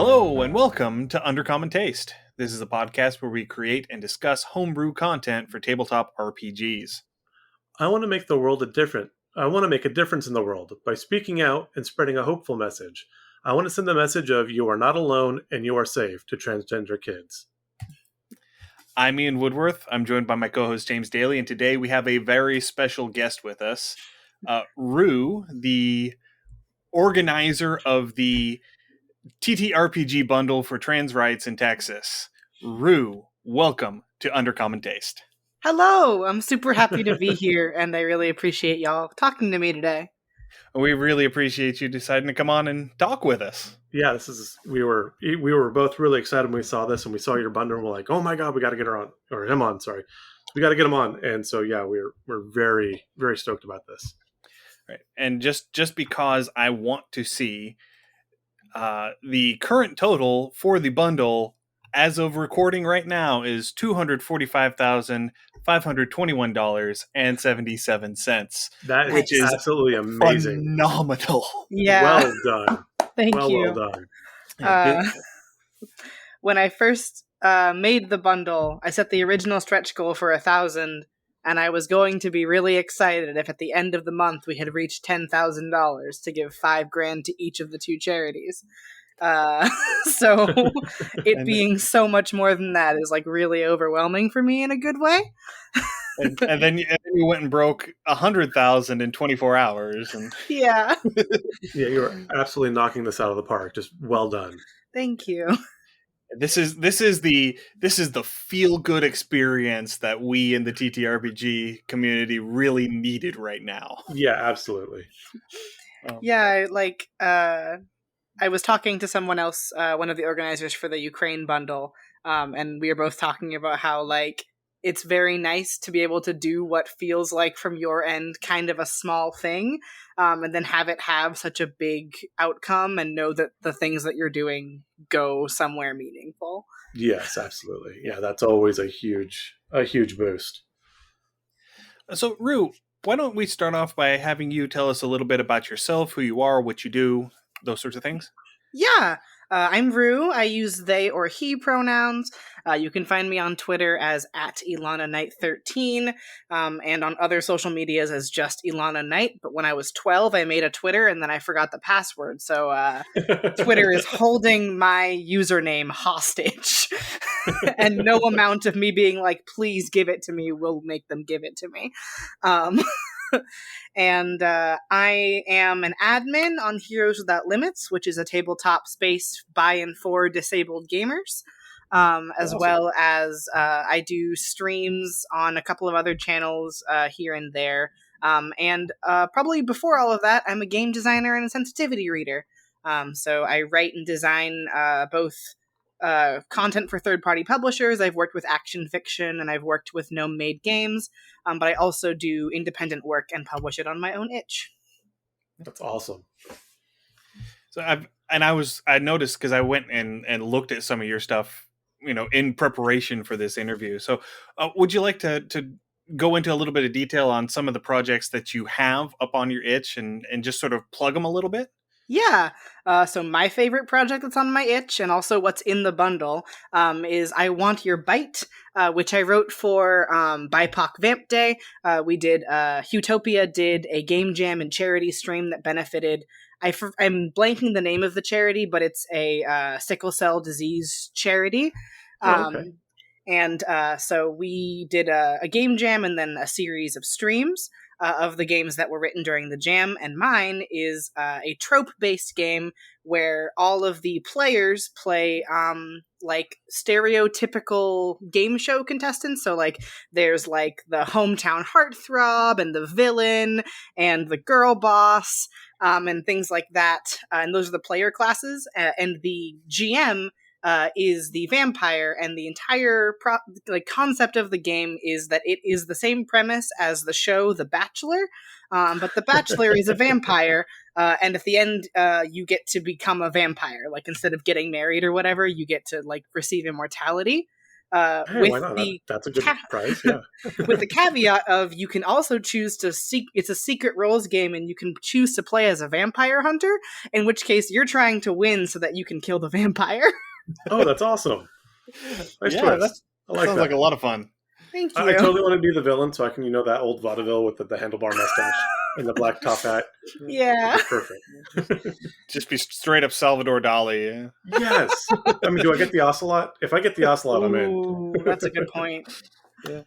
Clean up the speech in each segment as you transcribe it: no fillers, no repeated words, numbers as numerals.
Hello and welcome to Undercommon Taste. This is a podcast where we create and discuss homebrew content for tabletop RPGs. I want to make the world I want to make a difference in the world by speaking out and spreading a hopeful message. I want to send the message of you are not alone and you are safe to transgender kids. I'm Ian Woodworth. I'm joined by my co-host James Daly, and today we have a very special guest with us, Rue, the organizer of the TTRPG Bundle for trans rights in Texas. Rue, welcome to Undercommon Taste. Hello, I'm super happy to be here, and I really appreciate y'all talking to me today. We really appreciate you deciding to come on and talk with us. Yeah, we were both really excited when we saw this, and we saw your bundle, and we're like, oh my god, we got to get him on. Sorry, we got to get him on, and so yeah, we're very, very stoked about this. Right, and just because I want to see the current total for the bundle as of recording right now is $245,521.77. That which is absolutely amazing. Phenomenal. Yeah. Well done. Thank you. Well done. When I first made the bundle, I set the original stretch goal for 1,000, and I was going to be really excited if at the end of the month we had reached $10,000 to give $5,000 to each of the two charities. So it being so much more than that is like really overwhelming for me in a good way. and then you went and broke 100,000 in 24 hours. And yeah, you were absolutely knocking this out of the park. Just well done. Thank you. This is the feel good experience that we in the TTRPG community really needed right now. Yeah, absolutely. Yeah, I was talking to someone else, one of the organizers for the Ukraine bundle, and we were both talking about how, it's very nice to be able to do what feels like from your end kind of a small thing, and then have it have such a big outcome and know that the things that you're doing go somewhere meaningful. Yes, absolutely. Yeah, that's always a huge boost. So, Rue, why don't we start off by having you tell us a little bit about yourself, who you are, what you do, those sorts of things? Yeah, I'm Rue. I use they or he pronouns. You can find me on Twitter as @IlanaKnight13, and on other social medias as just Ilana Knight. But when I was 12, I made a Twitter and then I forgot the password. So Twitter is holding my username hostage. And no amount of me being like, please give it to me, will make them give it to me. And I am an admin on Heroes Without Limits, which is a tabletop space by and for disabled gamers, as well as I do streams on a couple of other channels here and there. And probably before all of that, I'm a game designer and a sensitivity reader. So I write and design both content for third-party publishers. I've worked with Action Fiction, and I've worked with Gnome Made Games, but I also do independent work and publish it on my own itch. That's awesome. So I noticed because I went and looked at some of your stuff, in preparation for this interview. So would you like to go into a little bit of detail on some of the projects that you have up on your itch and just sort of plug them a little bit? Yeah, so my favorite project that's on my itch, and also what's in the bundle, is I Want Your Bite, which I wrote for BIPOC Vamp Day. Utopia did a game jam and charity stream that benefited, I'm blanking the name of the charity, but it's a sickle cell disease charity. Okay. And so we did a game jam and then a series of streams of the games that were written during the jam, and mine is a trope-based game where all of the players play stereotypical game show contestants. So there's the hometown heartthrob and the villain and the girl boss and things like that. And those are the player classes, and the GM is the vampire, and the entire concept of the game is that it is the same premise as the show The Bachelor, but The Bachelor is a vampire, and at the end you get to become a vampire. Instead of getting married or whatever, you get to receive immortality. Hey, with why not? the That's a good price. Yeah. with the caveat of you can also choose to seek. It's a secret roles game, and you can choose to play as a vampire hunter. In which case, you're trying to win so that you can kill the vampire. Oh, that's awesome. Nice Yeah, twist. I like sounds that. like a lot of fun. Thank I you. totally want to be the villain, so I can, that old vaudeville with the handlebar mustache and the black top hat. Yeah. It'd be perfect. Just be straight up Salvador Dali. Yes. I mean, do I get the ocelot? If I get the ocelot, I'm in. Ooh, that's a good point. Yeah.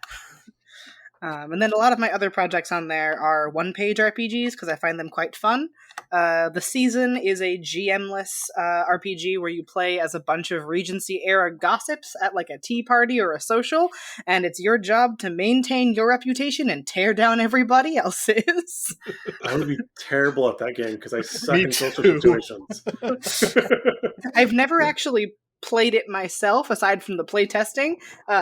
And then a lot of my other projects on there are one-page RPGs because I find them quite fun. The Season is a GM-less RPG where you play as a bunch of Regency-era gossips at like a tea party or a social, and it's your job to maintain your reputation and tear down everybody else's. I want to be terrible at that game because I suck Me in social too. situations. I've never actually played it myself aside from the play testing,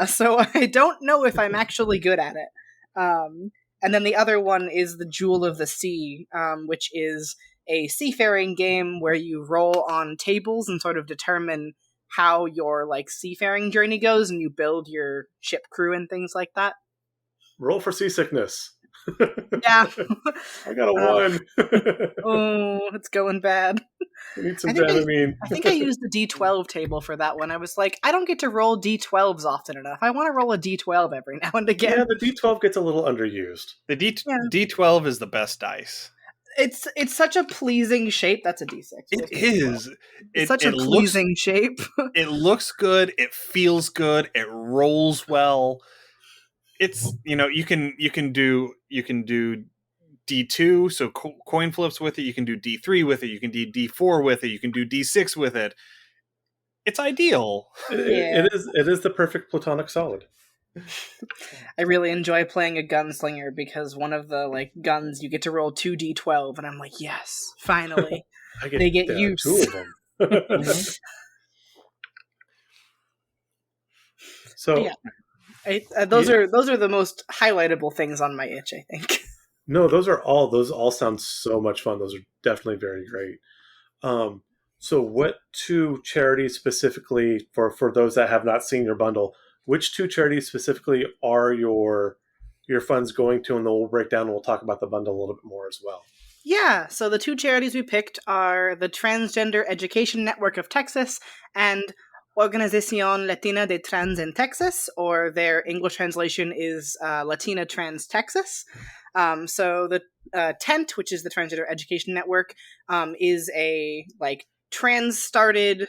so I don't know if I'm actually good at it. And then the other one is the Jewel of the Sea, which is a seafaring game where you roll on tables and sort of determine how your like seafaring journey goes, and you build your ship crew and things like that. Roll for seasickness. Yeah. I got a 1. Oh, it's going bad. I need some I think Dramamine. I think I used the D12 table for that one. I was like, I don't get to roll D12s often enough. I want to roll a D12 every now and again. Yeah, the D12 gets a little underused. The Yeah. D12 is the best dice. It's such a pleasing shape. That's a D6. It is. It's such a pleasing shape. It looks good. It feels good. It rolls well. It's you can do D2, so coin flips with it. You can do D3 with it. You can do D4 with it. You can do D6 with it. It's ideal. It is the perfect platonic solid. I really enjoy playing a gunslinger because one of the like guns you get to roll 2d12, and I'm like, yes, finally. They get use. 2 of them. So yeah, those are the most highlightable things on my itch, I think. No, those all sound so much fun. Those are definitely very great. So what 2 charities specifically for those that have not seen your bundle? Which 2 charities specifically are your funds going to? And then we'll break down and we'll talk about the bundle a little bit more as well. Yeah, so the 2 charities we picked are the Transgender Education Network of Texas and Organización Latina de Trans en Texas, or their English translation is Latina Trans Texas. So the TENT, which is the Transgender Education Network, is a like trans-started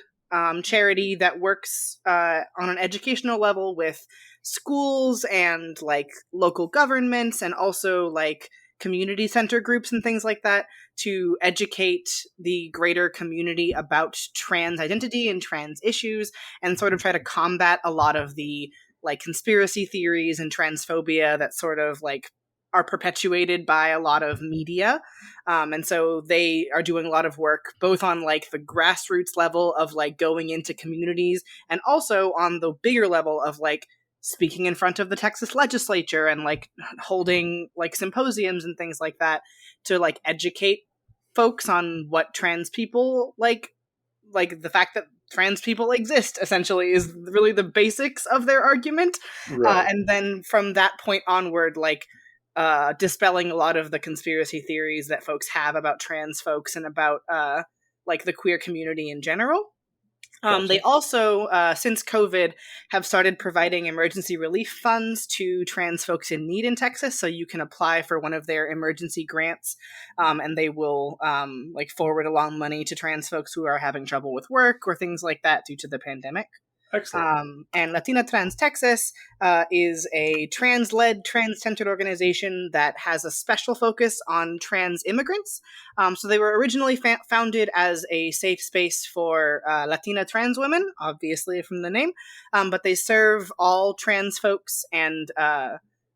charity that works on an educational level with schools and like local governments and also like community center groups and things like that to educate the greater community about trans identity and trans issues and sort of try to combat a lot of the like conspiracy theories and transphobia that sort of like are perpetuated by a lot of media. And so they are doing a lot of work both on like the grassroots level of like going into communities and also on the bigger level of like speaking in front of the Texas legislature and like holding like symposiums and things like that to like educate folks on what trans people like the fact that trans people exist essentially is really the basics of their argument. Right. And then from that point onward, like dispelling a lot of the conspiracy theories that folks have about trans folks and about like the queer community in general. Gotcha. They also, since COVID, have started providing emergency relief funds to trans folks in need in Texas. So you can apply for one of their emergency grants, and they will like forward along money to trans folks who are having trouble with work or things like that due to the pandemic. Excellent. And Latina Trans Texas is a trans-led, trans-centered organization that has a special focus on trans immigrants. So they were originally founded as a safe space for Latina trans women, obviously from the name, but they serve all trans folks, and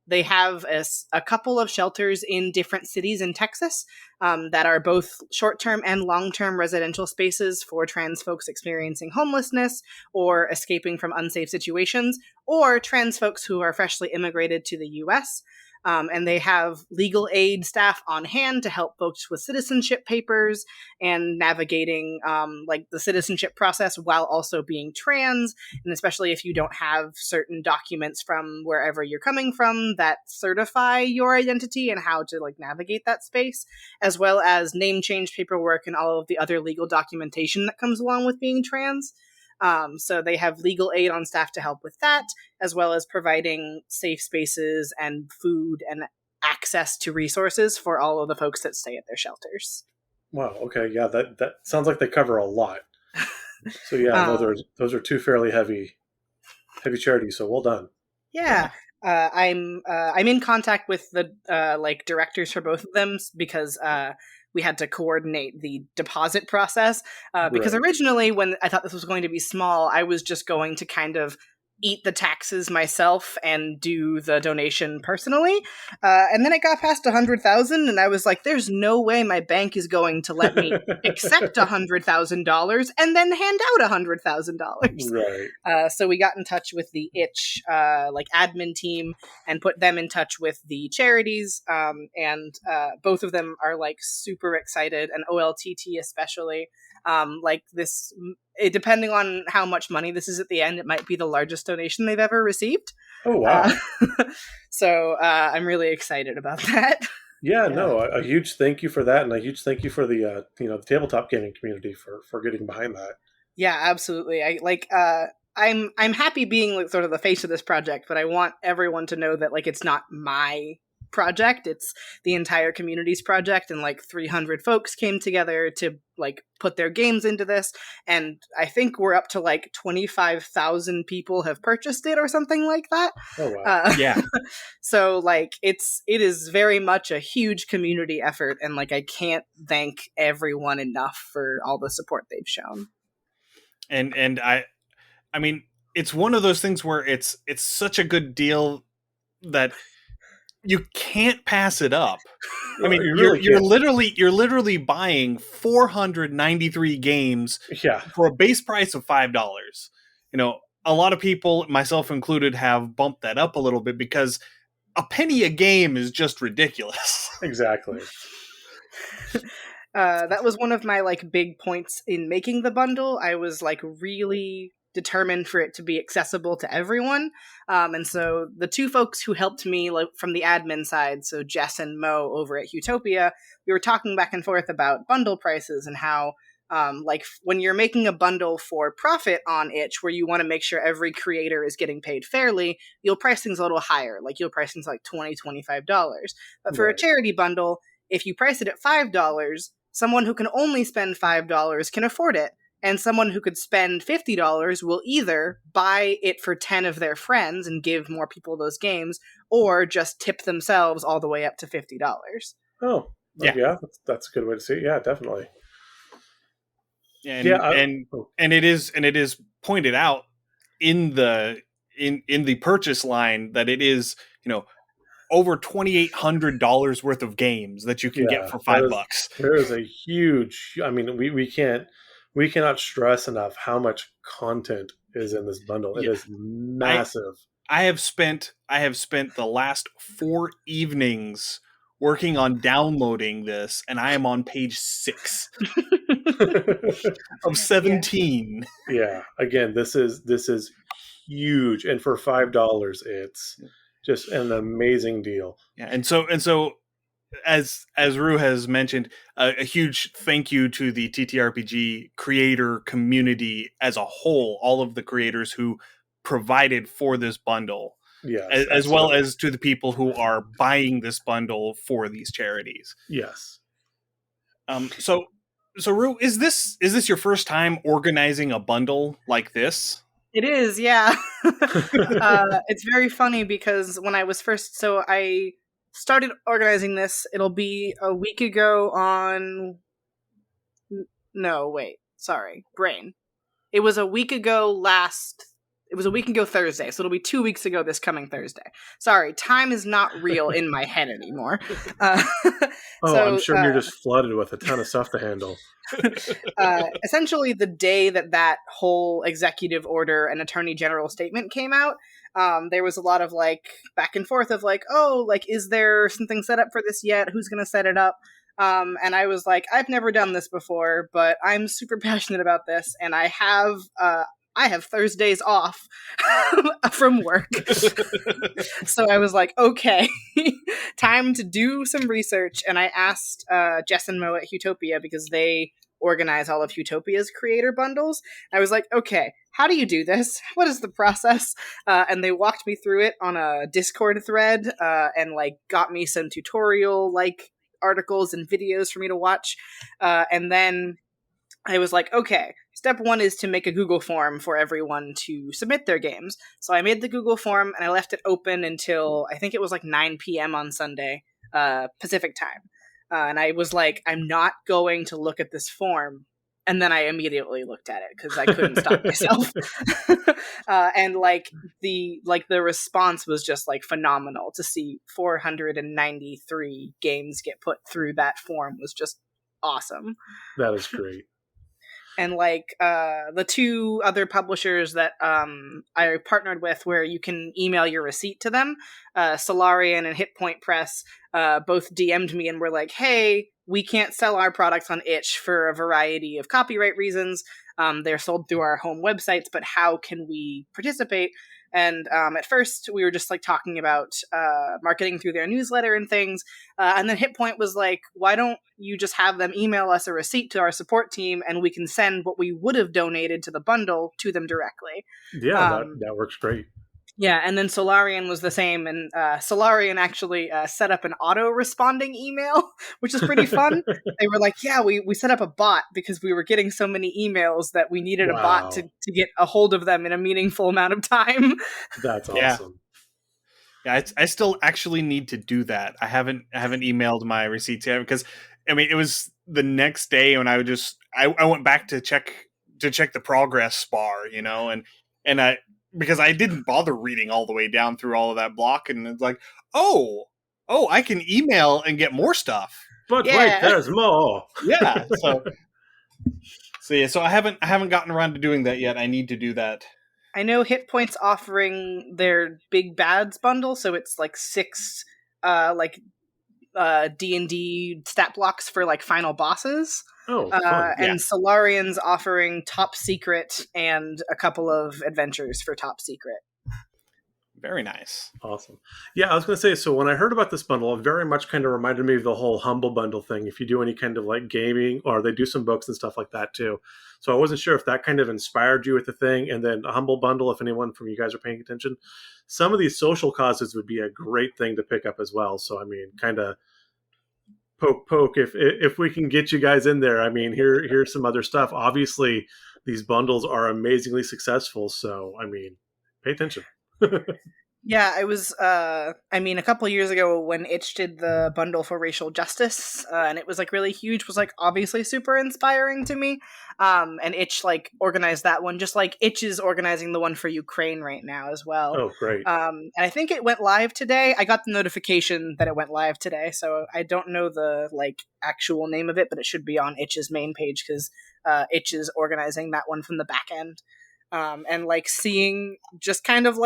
they have a couple of shelters in different cities in Texas that are both short-term and long-term residential spaces for trans folks experiencing homelessness or escaping from unsafe situations, or trans folks who are freshly immigrated to the U.S. and they have legal aid staff on hand to help folks with citizenship papers and navigating like the citizenship process while also being trans, and especially if you don't have certain documents from wherever you're coming from that certify your identity and how to like navigate that space, as well as name change paperwork and all of the other legal documentation that comes along with being trans. So they have legal aid on staff to help with that, as well as providing safe spaces and food and access to resources for all of the folks that stay at their shelters. Wow. Okay. Yeah. That sounds like they cover a lot. So yeah, no, those are two fairly heavy charities. So well done. Yeah. I'm in contact with the like directors for both of them because we had to coordinate the deposit process because Right. originally when I thought this was going to be small, I was just going to kind of eat the taxes myself and do the donation personally. And then it got past 100,000 and I was like, there's no way my bank is going to let me accept $100,000 and then hand out $100,000. Right. So we got in touch with the itch like admin team and put them in touch with the charities, and both of them are like super excited, and OLTT especially. Like this, depending on how much money this is at the end, it might be the largest donation they've ever received. Oh wow. So I'm really excited about that. Yeah, no, a huge thank you for that, and a huge thank you for the the tabletop gaming community for getting behind that. Yeah, absolutely. I like I'm happy being like sort of the face of this project, but I want everyone to know that like it's not my project, it's the entire community's project, and like 300 folks came together to like put their games into this, and I think we're up to like 25,000 people have purchased it or something like that. Oh wow. Yeah. So like it is very much a huge community effort, and like I can't thank everyone enough for all the support they've shown. And I mean, it's one of those things where it's such a good deal that you can't pass it up. I mean, You really you're can't. literally buying 493 games Yeah. for a base price of $5. You know, a lot of people, myself included, have bumped that up a little bit because a penny a game is just ridiculous. Exactly. That was one of my like big points in making the bundle. I was like really determined for it to be accessible to everyone, and so the two folks who helped me like from the admin side, so Jess and Mo over at Utopia, we were talking back and forth about bundle prices and how like when you're making a bundle for profit on itch where you want to make sure every creator is getting paid fairly, you'll price things a little higher, like you'll price things like $20-$25. But for a Right. charity bundle, if you price it at $5, someone who can only spend $5 can afford it, and someone who could spend $50 will either buy it for 10 of their friends and give more people those games, or just tip themselves all the way up to $50. Oh. Yeah. Yeah. That's a good way to see it. Yeah, definitely. And Yeah. and it is pointed out in the in the purchase line that it is, you know, over $2,800 worth of games that you can get Yeah. for $5. There is a huge. I mean, we cannot stress enough how much content is in this bundle. It Yeah. is massive. I have spent the last 4 evenings working on downloading this, and I am on page 6 of 17. Yeah. Again, this is huge, and for $5, it's just an amazing deal. Yeah, and so as Rue has mentioned, a huge thank you to the TTRPG creator community as a whole, all of the creators who provided for this bundle, Yes, as well absolutely. as to the people who are buying this bundle for these charities. Yes. So Rue, is this your first time organizing a bundle like this? It is, yeah. It's very funny because when I was first, so I started organizing this. It'll be a week ago on. No, wait. Sorry. Brain. It was a week ago last It was a week ago Thursday, so it'll be 2 weeks ago this coming Thursday. Sorry, time is not real in my head anymore. I'm sure you're just flooded with a ton of stuff to handle. Essentially, the day that whole executive order and attorney general statement came out, there was a lot of back and forth of is there something set up for this yet? Who's going to set it up? And I was like, I've never done this before, but I'm super passionate about this, and I have Thursdays off from work. So I was like, okay, time to do some research. And I asked Jess and Mo at Utopia, because they organize all of Utopia's creator bundles. I was like, okay, how do you do this? What is the process? And they walked me through it on a Discord thread and got me some tutorial articles and videos for me to watch. And then I was like, okay, step one is to make a Google form for everyone to submit their games. So I made the Google form and I left it open until I think it was 9 p.m. on Sunday, Pacific time. And I was like, I'm not going to look at this form. And then I immediately looked at it because I couldn't stop myself. And the response was just phenomenal. To see 493 games get put through that form was just awesome. That is great. And the two other publishers that I partnered with, where you can email your receipt to them, Solarian and Hit Point Press, both DM'd me and were like, hey, we can't sell our products on itch for a variety of copyright reasons. They're sold through our home websites, but how can we participate? And at first, we were just talking about marketing through their newsletter and things. And then HitPoint was like, why don't you just have them email us a receipt to our support team, and we can send what we would have donated to the bundle to them directly? Yeah, that works great. Yeah, and then Solarian was the same, and Solarian actually set up an auto-responding email, which is pretty fun. They were like, yeah, we set up a bot because we were getting so many emails that we needed a bot to get a hold of them in a meaningful amount of time. That's awesome. Yeah, I still actually need to do that. I haven't emailed my receipts yet, because it was the next day when I went back to check the progress bar, and I, because I didn't bother reading all the way down through all of that block, and it's like, oh, I can email and get more stuff. But wait, there's more. Yeah. So I haven't gotten around to doing that yet. I need to do that. I know HitPoint's offering their Big Bads bundle, so it's 6 D&D stat blocks for final bosses. Oh, fun. And Solarian's offering Top Secret and a couple of adventures for Top Secret. Very nice. Awesome. Yeah, I was going to say, so when I heard about this bundle, it very much kind of reminded me of the whole Humble Bundle thing. If you do any kind of gaming, or they do some books and stuff like that too. So I wasn't sure if that kind of inspired you with the thing. And then a Humble Bundle, if anyone from you guys are paying attention, some of these social causes would be a great thing to pick up as well. So, kind of poke if we can get you guys in there. Here's some other stuff. Obviously these bundles are amazingly successful, so pay attention. Yeah, I was a couple years ago when Itch did the bundle for racial justice, and it was really huge, was obviously super inspiring to me. And Itch organized that one, just like Itch is organizing the one for Ukraine right now as well. Oh, great. And I think it went live today. I got the notification that it went live today, so I don't know the actual name of it, but it should be on Itch's main page, because Itch is organizing that one from the back end. And seeing just kind of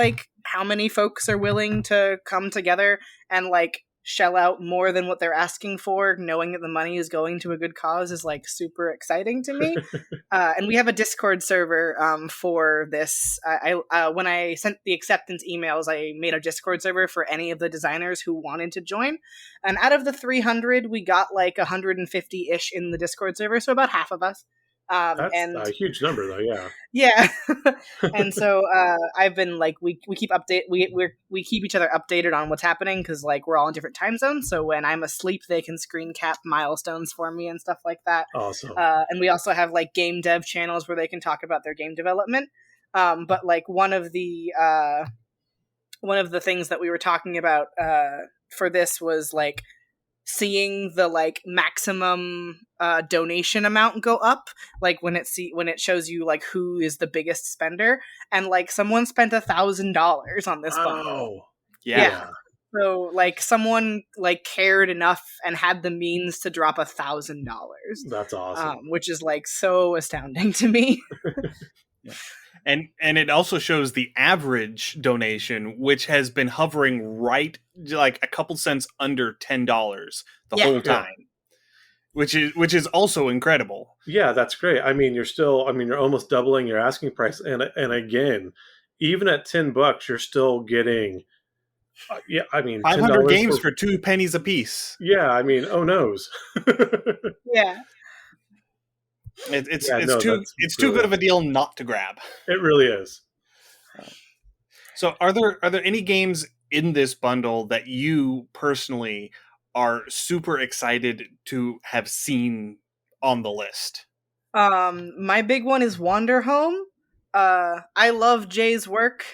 how many folks are willing to come together and shell out more than what they're asking for, knowing that the money is going to a good cause, is super exciting to me. And we have a Discord server for this. I when I sent the acceptance emails, I made a Discord server for any of the designers who wanted to join. And out of the 300, we got 150-ish in the Discord server, so about half of us. That's a huge number, though. Yeah. And so I've been we keep we keep each other updated on what's happening, because we're all in different time zones. So when I'm asleep, they can screen cap milestones for me and stuff like that. Awesome. And we also have game dev channels where they can talk about their game development. But one of the things that we were talking about for this was seeing the like maximum donation amount go up, like when it shows you like who is the biggest spender, and like someone spent $1,000 on this bundle. Wow. Yeah. So like someone like cared enough and had the means to drop $1,000. That's awesome. Which is like so astounding to me. Yeah. And it also shows the average donation, which has been hovering right like a couple cents under $10 the whole time, which is also incredible. Yeah, that's great. I mean, you're almost doubling your asking price, and again, even at $10, you're still getting. Yeah, I mean, 500 games for 2 pennies a piece. Yeah, I mean, oh noes. Yeah. It's too good of a deal not to grab. It really is. So are there any games in this bundle that you personally are super excited to have seen on the list? My big one is Wander Home. I love Jay's work.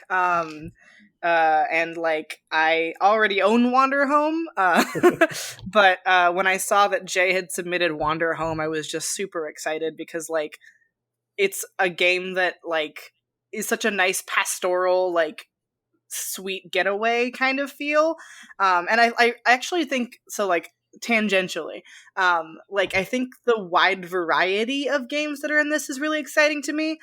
And like I already own Wander Home, but when I saw that Jay had submitted Wander Home, I was just super excited because like it's a game that like is such a nice pastoral, like sweet getaway kind of feel, and I actually think so. Like tangentially, like I think the wide variety of games that are in this is really exciting to me,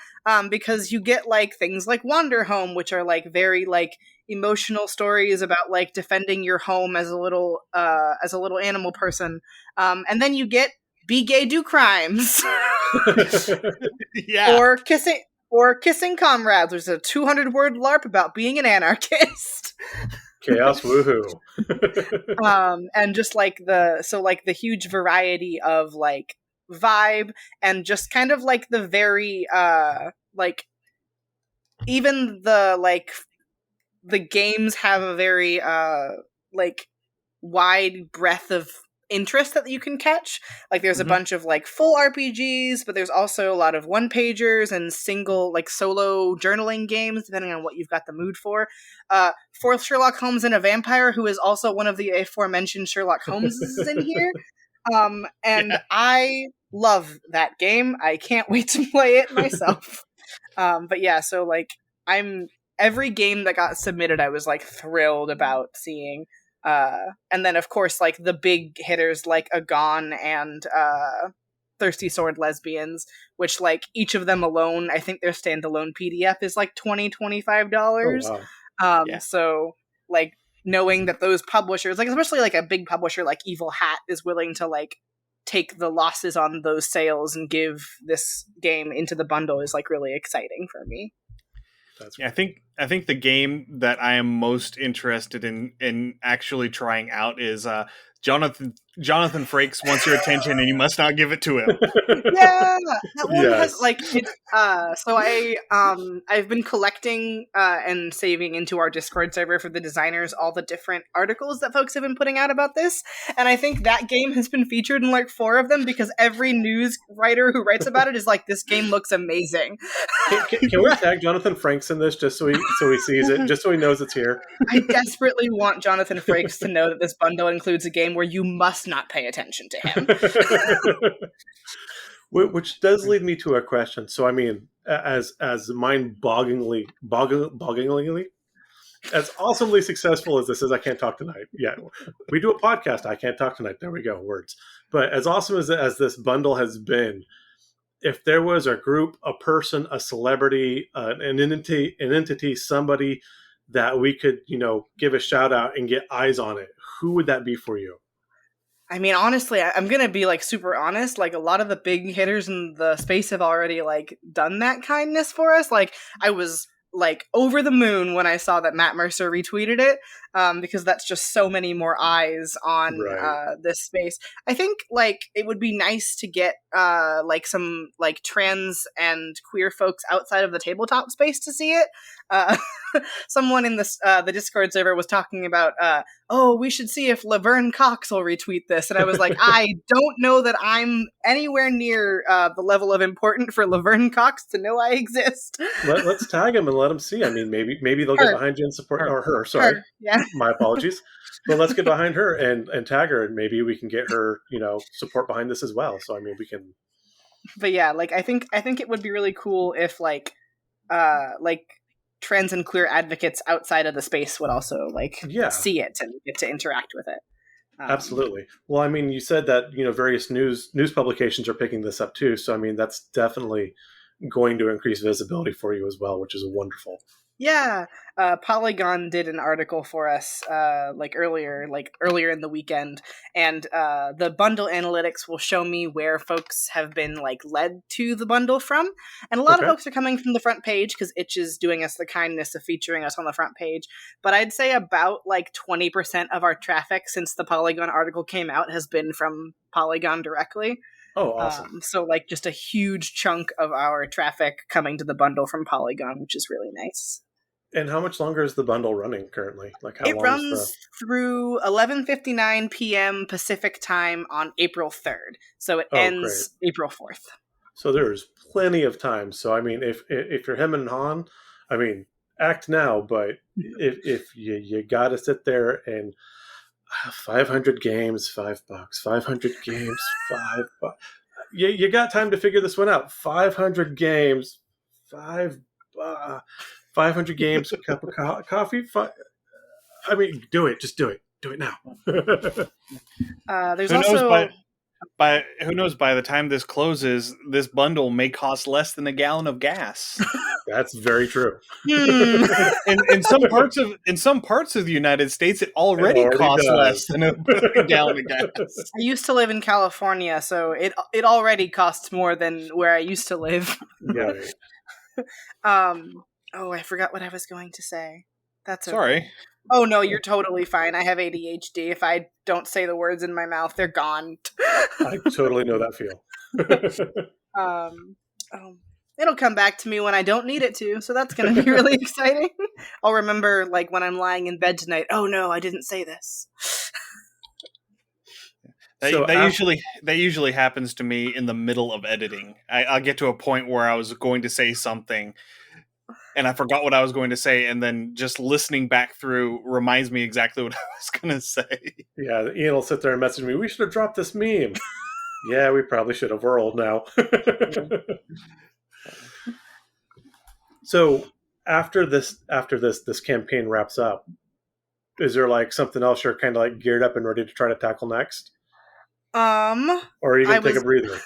because you get like things like Wander Home, which are like very like emotional stories about like defending your home as a little animal person, and then you get Be Gay Do Crimes. Yeah. Or Kissing Comrades, which is a 200-word LARP about being an anarchist. Chaos woohoo. And just like the huge variety of like vibe, and just kind of like the very like even the games have a very like wide breadth of interest that you can catch. Like there's a bunch of like full RPGs, but there's also a lot of one pagers and single like solo journaling games, depending on what you've got the mood for. Fourth Sherlock Holmes and a Vampire, who is also one of the aforementioned Sherlock Holmeses in here. And I love that game. I can't wait to play it myself. But yeah, so like every game that got submitted, I was like thrilled about seeing. And then of course like the big hitters like Agon and Thirsty Sword Lesbians, which like each of them alone, I think their standalone PDF is like $25. Oh, wow. So like knowing that those publishers, like especially like a big publisher like Evil Hat, is willing to like take the losses on those sales and give this game into the bundle is like really exciting for me. Yeah, I think the game that I am most interested in actually trying out is Jonathan Frakes wants your attention and you must not give it to him. Yeah, that one has like it's so I've been collecting and saving into our Discord server for the designers all the different articles that folks have been putting out about this, and I think that game has been featured in like 4 of them because every news writer who writes about it is like, this game looks amazing. Can we tag Jonathan Frakes in this just so he sees it, just so he knows it's here? I desperately want Jonathan Frakes to know that this bundle includes a game where you must not pay attention to him. Which does lead me to a question. So, I mean, as mind-bogglingly, as awesomely successful as this is, I can't talk tonight. Yeah, we do a podcast. I can't talk tonight. There we go, words. But as awesome as this bundle has been, if there was a group, a person, a celebrity, an entity, somebody that we could, give a shout out and get eyes on it, who would that be for you? I mean, honestly, I'm gonna be like super honest. Like a lot of the big hitters in the space have already like done that kindness for us. Like I was like over the moon when I saw that Matt Mercer retweeted it, because that's just so many more eyes on this space. I think like it would be nice to get like some like trans and queer folks outside of the tabletop space to see it. Someone in the Discord server was talking about oh, we should see if Laverne Cox will retweet this. And I was like, I don't know that I'm anywhere near the level of important for Laverne Cox to know I exist. Let's tag him and let him see. I mean, maybe they'll get Her. behind you and support, Her. or her. Sorry, Her, yeah. my apologies. But let's get behind her and tag her, and maybe we can get her, support behind this as well. So I mean, we can. But yeah, like I think it would be really cool if like trans and queer advocates outside of the space would also see it and get to interact with it. Absolutely. Well, I mean, you said that various news publications are picking this up too. So I mean, that's definitely going to increase visibility for you as well, which is wonderful. Yeah, Polygon did an article for us earlier in the weekend, and the bundle analytics will show me where folks have been led to the bundle from, and a lot of folks are coming from the front page because Itch is doing us the kindness of featuring us on the front page. But I'd say about 20% of our traffic since the Polygon article came out has been from Polygon directly. Oh, awesome. So just a huge chunk of our traffic coming to the bundle from Polygon, which is really nice. And how much longer is the bundle running currently? How it long runs through 11:59 p.m. Pacific time on April 3rd. So it ends great. April 4th. So there's plenty of time. So I mean, if you're him and Han, I mean, act now. But if you got to sit there and 500 games, $5. 500 games, $5. You got time to figure this one out. 500 games, $5. 500 games, a cup of coffee. I mean, do it. Just do it. Do it now. There's who also knows who knows, by the time this closes, this bundle may cost less than a gallon of gas. That's very true. in some parts of the United States, it already costs less than a gallon of gas. I used to live in California, so it already costs more than where I used to live. Right. Oh, I forgot what I was going to say. That's okay. Sorry. Oh, no, you're totally fine. I have ADHD. If I don't say the words in my mouth, they're gone. I totally know that feel. It'll come back to me when I don't need it to, so that's going to be really exciting. I'll remember, when I'm lying in bed tonight, oh, no, I didn't say this. That usually happens to me in the middle of editing. I'll get to a point where I was going to say something, and I forgot what I was going to say, and then just listening back through reminds me exactly what I was going to say. Yeah, Ian will sit there and message me, we should have dropped this meme. Yeah, we probably should have. We're old now. So after this campaign wraps up, is there something else you're kind of geared up and ready to try to tackle next? Or are you going to take a breather?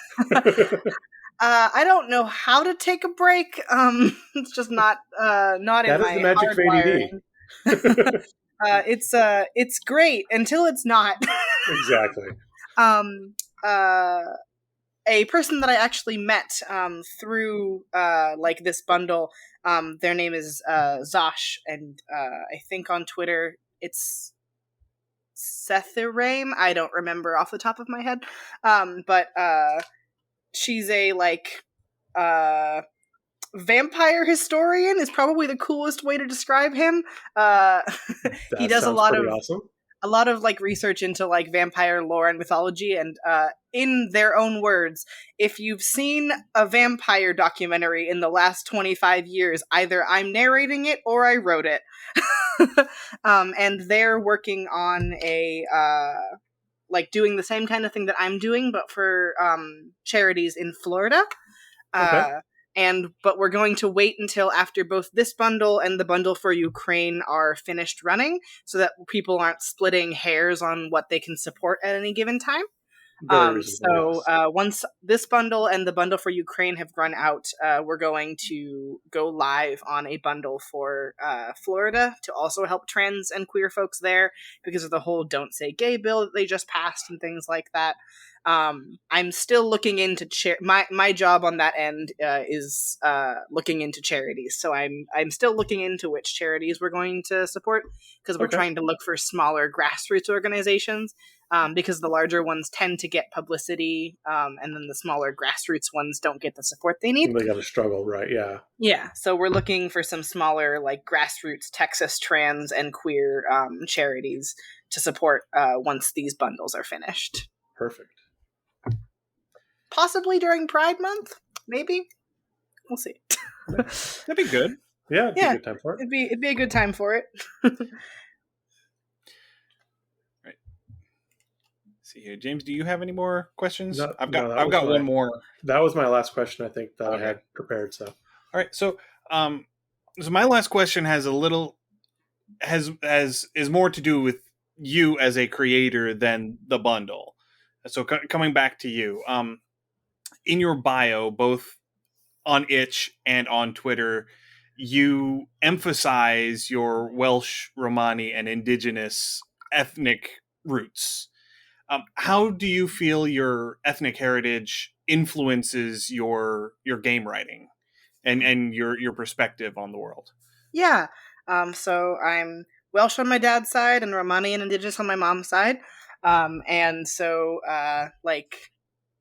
I don't know how to take a break. It's just not in my That is the magic of ADD. It's great until it's not. Exactly. A person that I actually met through this bundle, their name is Zosh, and I think on Twitter it's Sethiraim. I don't remember off the top of my head. But she's a vampire historian is probably the coolest way to describe him. He does a lot of awesome. A lot of research into vampire lore and mythology, and in their own words, if you've seen a vampire documentary in the last 25 years, either I'm narrating it or I wrote it. And they're working on a doing the same kind of thing that I'm doing, but for charities in Florida. But we're going to wait until after both this bundle and the bundle for Ukraine are finished running, so that people aren't splitting hairs on what they can support at any given time. Once this bundle and the bundle for Ukraine have run out, we're going to go live on a bundle for Florida to also help trans and queer folks there because of the whole Don't Say Gay bill that they just passed and things like that. I'm still looking into my job on that end is looking into charities. So I'm still looking into which charities we're going to support because we're trying to look for smaller grassroots organizations. because the larger ones tend to get publicity, and then the smaller grassroots ones don't get the support they need. They got to struggle, right? Yeah. Yeah, so we're looking for some smaller, like grassroots Texas trans and queer charities to support once these bundles are finished. Perfect. Possibly during Pride Month, maybe. We'll see. That'd be good. Yeah, it'd be a good time for it. It'd be a good time for it. Right. See here, James. Do you have any more questions? No, I've no, got that was one more. That was my last question, I think, that Okay. I had prepared. So, All right. So my last question has a little is more to do with you as a creator than the bundle. So coming back to you, in your bio, both on Itch and on Twitter, you emphasize your Welsh, Romani, and indigenous ethnic roots. How do you feel your ethnic heritage influences your game writing and your perspective on the world? Yeah. So I'm Welsh on my dad's side and Romani and indigenous on my mom's side. And so like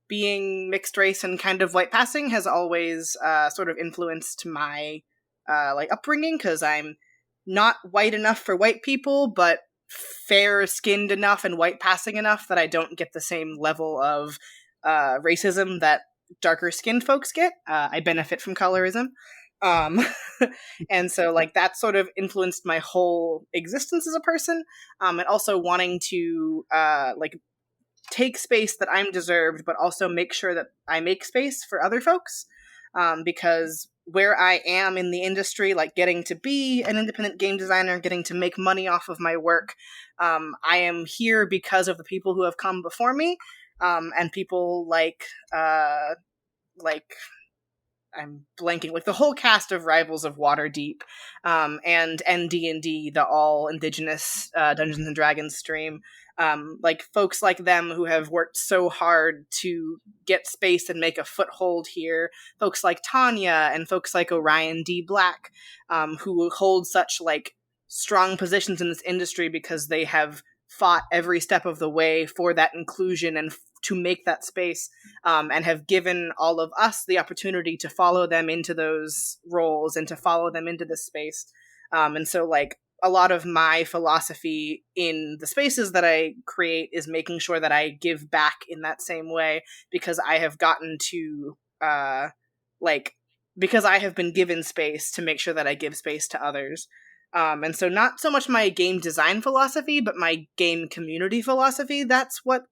being mixed race and kind of white passing has always sort of influenced my like upbringing, because I'm not white enough for white people, but fair skinned enough and white passing enough that I don't get the same level of racism that darker skinned folks get. I benefit from colorism. Um, and so like that sort of influenced my whole existence as a person. And also wanting to like take space that I'm deserved, but also make sure that I make space for other folks. Because where I am in the industry, like getting to be an independent game designer, getting to make money off of my work, I am here because of the people who have come before me, and people like I'm blanking, like the whole cast of Rivals of Waterdeep, and ND&D, the all indigenous Dungeons and Dragons stream. Like folks like them who have worked so hard to get space and make a foothold here. Folks like Tanya and folks like Orion D. Black, who hold such like strong positions in this industry because they have fought every step of the way for that inclusion and to make that space, and have given all of us the opportunity to follow them into those roles and to follow them into this space. And so like a lot of my philosophy in the spaces that I create is making sure that I give back in that same way, because I have gotten to because I have been given space to make sure that I give space to others. And so not so much my game design philosophy, but my game community philosophy, that's what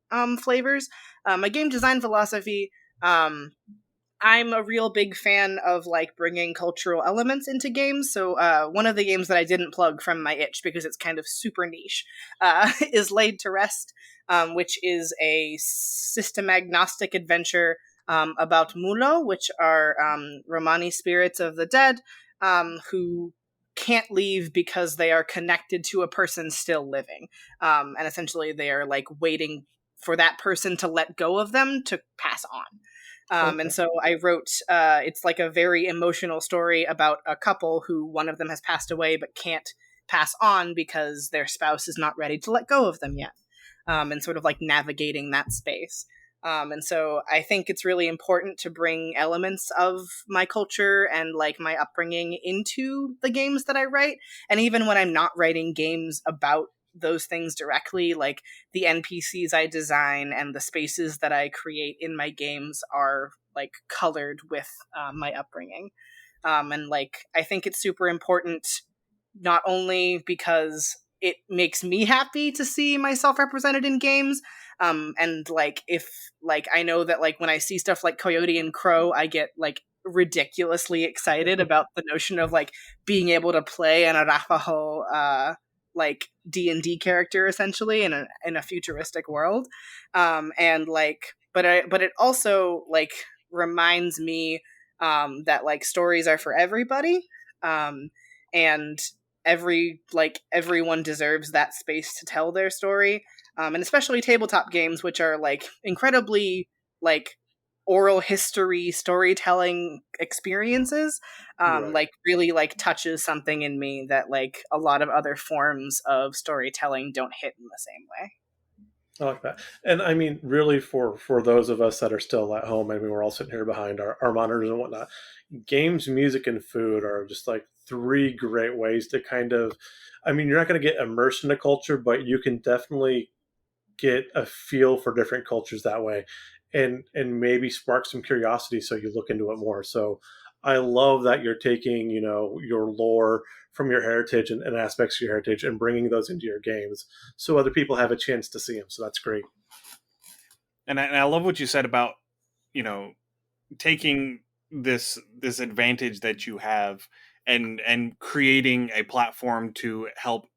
flavors. My game design philosophy, I'm a real big fan of like bringing cultural elements into games. So one of the games that I didn't plug from my itch because it's kind of super niche is Laid to Rest, which is a system agnostic adventure about Mulo, which are Romani spirits of the dead, who can't leave because they are connected to a person still living. And essentially they are like waiting for that person to let go of them to pass on. Okay. And so I wrote, it's like a very emotional story about a couple who one of them has passed away but can't pass on because their spouse is not ready to let go of them yet. And sort of like navigating that space. And so I think it's really important to bring elements of my culture and like my upbringing into the games that I write. And even when I'm not writing games about those things directly, like the NPCs I design and the spaces that I create in my games are like colored with my upbringing. And like, I think it's super important, not only because it makes me happy to see myself represented in games, and like if like I know that like when I see stuff like Coyote and Crow, I get like ridiculously excited about the notion of like being able to play an Arapaho like D&D character essentially in a futuristic world. And like but it also like reminds me that like stories are for everybody, and everyone deserves that space to tell their story, and especially tabletop games, which are like incredibly like oral history storytelling experiences, Right. like really like touches something in me that like a lot of other forms of storytelling don't hit in the same way. I like that. And I mean, really, for those of us that are still at home, I mean, we're all sitting here behind our monitors and whatnot. Games, music, and food are just like three great ways to kind of, I mean, you're not going to get immersed in a culture, but you can definitely get a feel for different cultures that way, and maybe spark some curiosity so you look into it more. So I love that you're taking, you know, your lore from your heritage and aspects of your heritage and bringing those into your games so other people have a chance to see them. So that's great. And I love what you said about, you know, taking this advantage that you have and creating a platform to help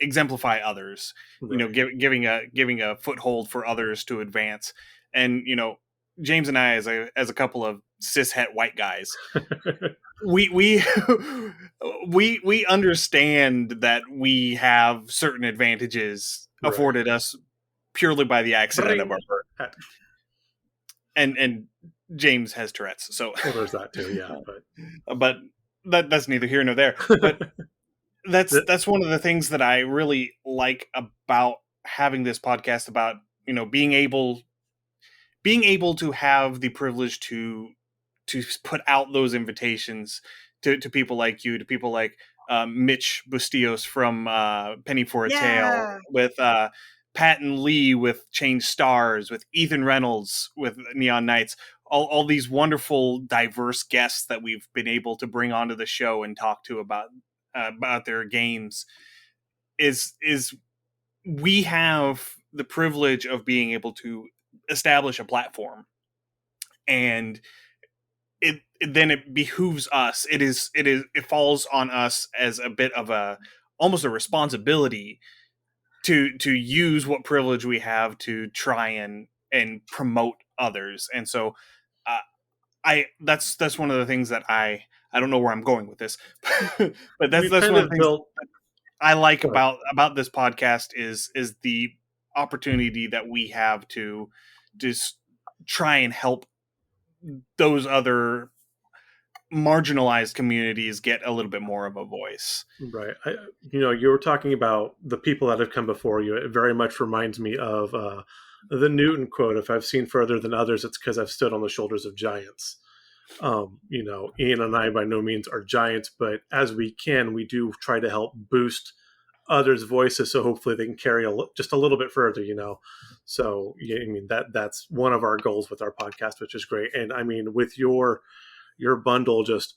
exemplify others, you know, Right. giving a foothold for others to advance. And you know, James and I, as a couple of cishet white guys, we we understand that we have certain advantages Right. afforded us purely by the accident of Bring. our birth. And James has Tourette's, so Well, there's that too. Yeah, but that's neither here nor there. But but that's one of the things that I really like about having this podcast, about, you know, being able to have the privilege to put out those invitations to people like you, to people like Mitch Bustillos from Penny for a Tale, Yeah. with Patton Lee with Changed Stars, with Ethan Reynolds with Neon Knights, all these wonderful, diverse guests that we've been able to bring onto the show and talk to about their games. Is we have the privilege of being able to establish a platform, and then it behooves us. It falls on us as a bit of a, almost a responsibility to use what privilege we have to try and promote others. And so uh, I that's one of the things that I don't know where I'm going with this, but we've that's kind one of of the things built. I like Go about this podcast is the opportunity that we have to just try and help those other marginalized communities get a little bit more of a voice. Right. You know, you were talking about the people that have come before you. It very much reminds me of the Newton quote: "If I've seen further than others, it's because I've stood on the shoulders of giants." You know, Ian and I by no means are giants, but as we can, we do try to help boost others' voices, so hopefully they can carry just a little bit further. You know, so yeah, I mean that's one of our goals with our podcast, which is great. And I mean, with your bundle, just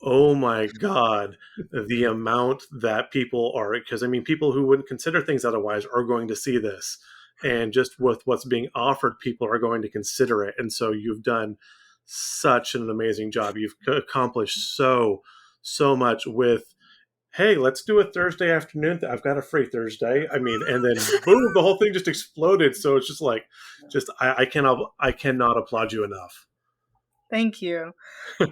oh my god, the amount that people are, because I mean people who wouldn't consider things otherwise are going to see this, and just with what's being offered, people are going to consider it. And so you've done such an amazing job. You've accomplished so much with, hey, let's do a Thursday afternoon. I've got a free Thursday. I mean, and then boom, the whole thing just exploded. So it's just like, just I cannot applaud you enough. Thank you.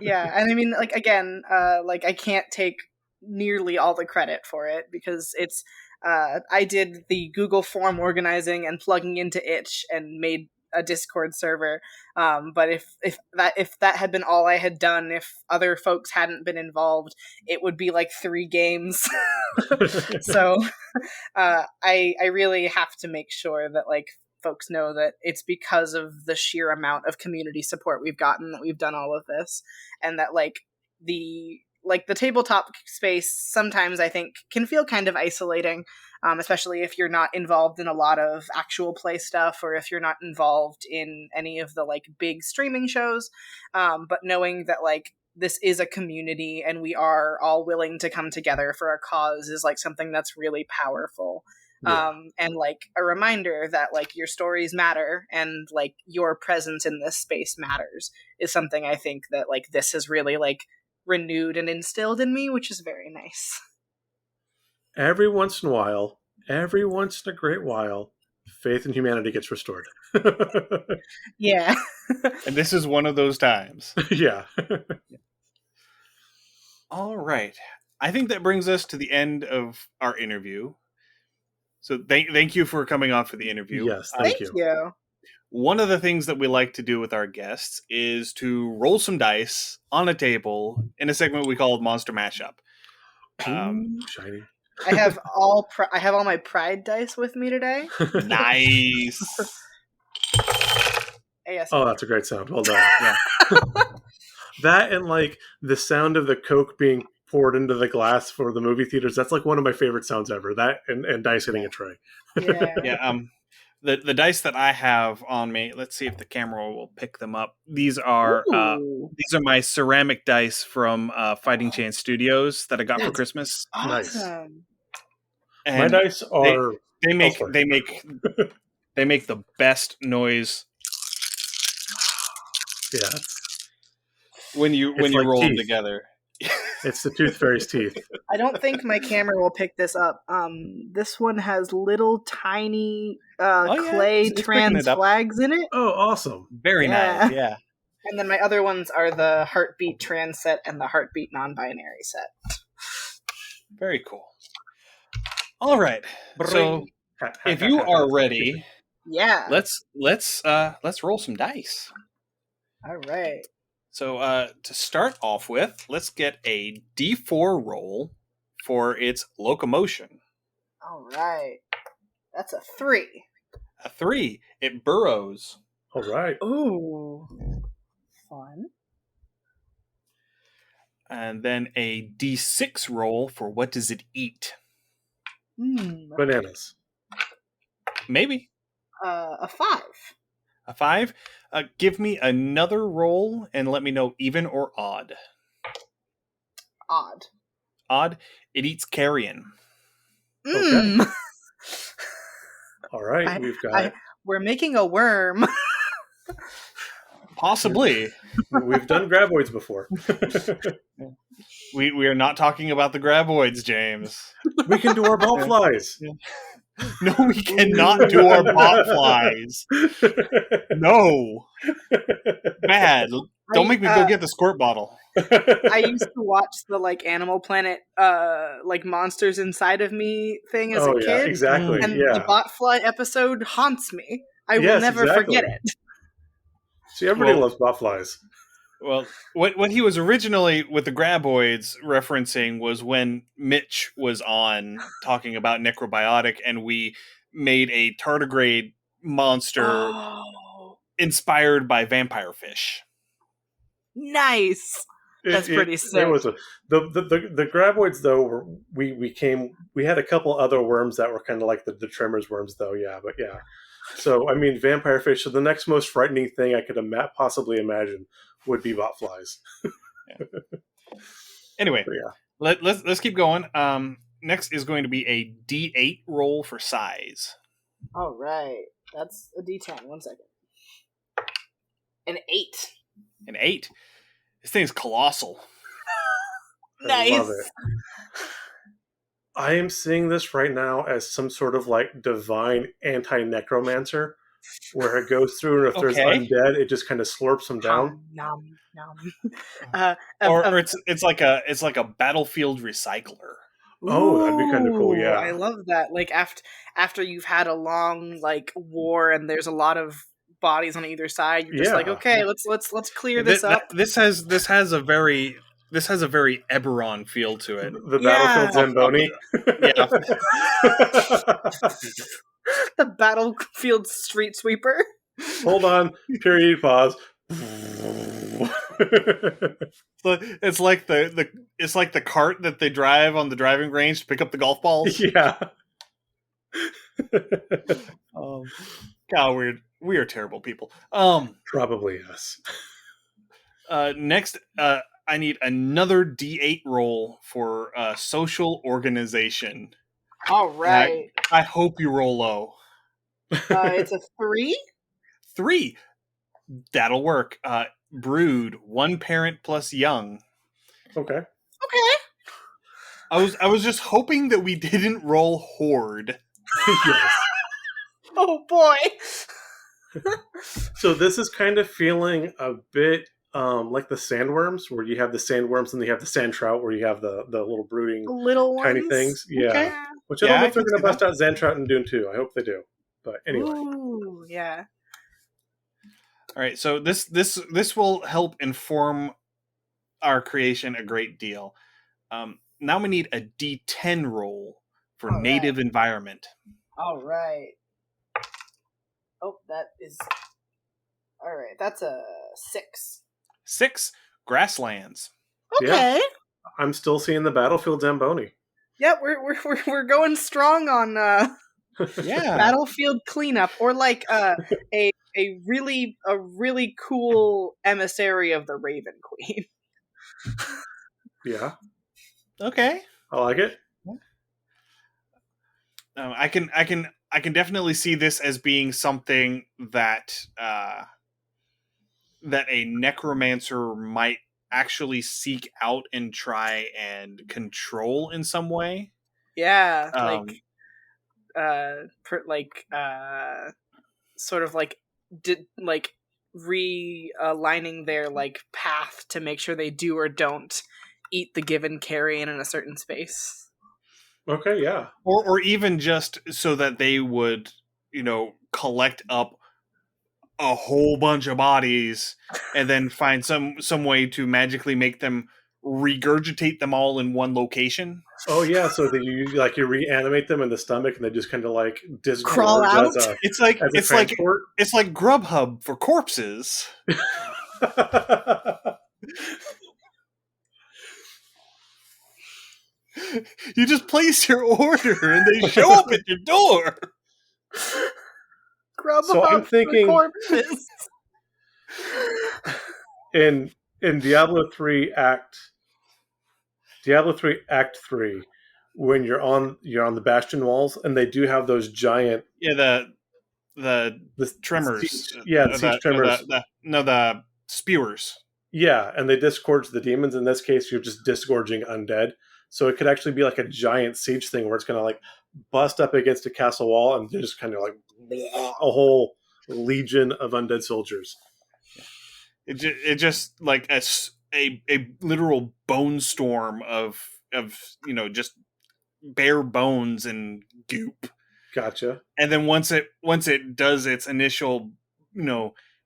Yeah, and I mean, like, again, like, I can't take nearly all the credit for it, because it's I did the Google form organizing and plugging into itch and made a Discord server. But if that had been all I had done, if other folks hadn't been involved, it would be like 3 games. So I really have to make sure that, like, folks know that it's because of the sheer amount of community support we've gotten that we've done all of this, and that, like, the tabletop space sometimes I think can feel kind of isolating, especially if you're not involved in a lot of actual play stuff, or if you're not involved in any of the, like, big streaming shows. But knowing that, like, this is a community and we are all willing to come together for a cause is, like, something that's really powerful. Yeah. And, like, a reminder that, like, your stories matter, and, like, your presence in this space matters, is something I think that, like, this has really, like, renewed and instilled in me, which is very nice. Every once in a while, every once in a great while, faith in humanity gets restored. Yeah. And this is one of those times. Yeah. All right. I think that brings us to the end of our interview. So thank you for coming on for the interview. Yes, thank Thank you. you. One of the things that we like to do with our guests is to roll some dice on a table in a segment we call Monster Mashup. Ooh, shiny. I have I have all my pride dice with me today. Nice. ASMR. Oh, that's a great sound. Well done. Yeah. That and like the sound of the Coke being poured into the glass for the movie theaters. That's like one of my favorite sounds ever. That and dice hitting a tray. Yeah. Yeah. The dice that I have on me. Let's see if the camera will pick them up. These are Ooh, my ceramic dice from Fighting Chance Studios that I got for that's Christmas, Nice. awesome. My and dice they are they make sorry. they make the best noise Yeah, when you it's like roll them teeth. together. It's the Tooth Fairy's teeth. I don't think my camera will pick this up. This one has little tiny Oh, yeah, clay it's picking trans it up. flags in it. Oh, awesome. Very Yeah. nice. Yeah. And then my other ones are the heartbeat trans set and the heartbeat non-binary set. Very cool. All right. So if you are ready, Yeah. let's roll some dice. All right. So to start off with, let's get a D4 roll for its locomotion. All right. That's a 3. A 3, it burrows. All right. Ooh. Fun. And then a D6 roll for what does it eat? Bananas. Maybe. A 5. A 5. Give me another roll and let me know even or odd. Odd. Odd, it eats carrion. Okay. All right. We've got. We're making a worm. Possibly. We've done graboids before. We are not talking about the graboids, James. We can do our ball flies. No, we cannot do our bot flies. No. Bad. Don't make me go get the squirt bottle. I used to watch the like Animal Planet like Monsters Inside of Me thing as a kid. Exactly. And the botfly episode haunts me. I will never forget it. See, everybody loves botflies. Well, what he was originally with the graboids referencing was when Mitch was on talking about necrobiotic, and we made a tardigrade monster inspired by vampire fish. Nice. That's pretty sick. It was the graboids though. We had a couple other worms that were kind of like the Tremors worms though. Yeah, but yeah. So I mean, vampire fish. So the next most frightening thing I could possibly imagine would be botflies. Anyway, yeah. let's keep going. Next is going to be a D8 roll for size. All right, that's a D10. 1 second. An 8. An 8. This thing's colossal. Nice. I love it. I am seeing this right now as some sort of like divine anti-necromancer, where it goes through and if there's undead, it just kind of slurps them down. Nom. Or it's like a battlefield recycler. Oh, that'd be kind of cool. Yeah, I love that. Like after you've had a long like war and there's a lot of bodies on either side, you're just like, okay, let's clear this up. This has a very Eberron feel to it. The battlefield Zamboni. Yeah. The battlefield street sweeper. Hold on. Period. Pause. It's like the cart that they drive on the driving range to pick up the golf balls. Yeah. God, we are terrible people. Probably yes. Next, I need another D8 roll for social organization. All right. I hope you roll low. It's a 3. 3. That'll work. Brood, 1 parent plus young. Okay. I was just hoping that we didn't roll horde. Yes. Oh boy. So this is kind of feeling a bit like the sandworms, where you have the sandworms and you have the sand trout, where you have the little brooding little tiny ones? things. Yeah. Okay. Which I don't know if they're going to bust out Sand Trout in Dune 2. I hope they do. But anyway. Ooh, yeah. All right, so this will help inform our creation a great deal. Now we need a D10 roll for All native right. environment. All right. Oh, that is. All right. That's a 6. 6, grasslands. Yeah. Okay. I'm still seeing the battlefield Zamboni. Yep, we're going strong on Yeah. battlefield cleanup, or like a really cool emissary of the Raven Queen. Yeah, Okay. I like it. I can definitely see this as being something that that a necromancer might actually seek out and try and control in some way. Yeah, Um, sort of like like realigning their like path to make sure they do or don't eat the given carrion in a certain space. Okay, yeah. or even just so that they would, collect up a whole bunch of bodies and then find some way to magically make them regurgitate them all in one location. Oh yeah, so that you reanimate them in the stomach and they just kind of like Crawl disgorge out. It's like as a it's like transport. it's like Grubhub for corpses. You just place your order and they show up at your door. Grub So I'm up for thinking- corpses. in Diablo 3 Act 3, when you're on the bastion walls and they do have those giant Yeah, the tremors. the siege tremors. The spewers. Yeah, and they disgorge the demons. In this case, you're just disgorging undead. So it could actually be like a giant siege thing where it's going to like bust up against a castle wall and just kind of like a whole legion of undead soldiers. It just like a literal bone storm of just bare bones and goop. Gotcha. And then once it does its initial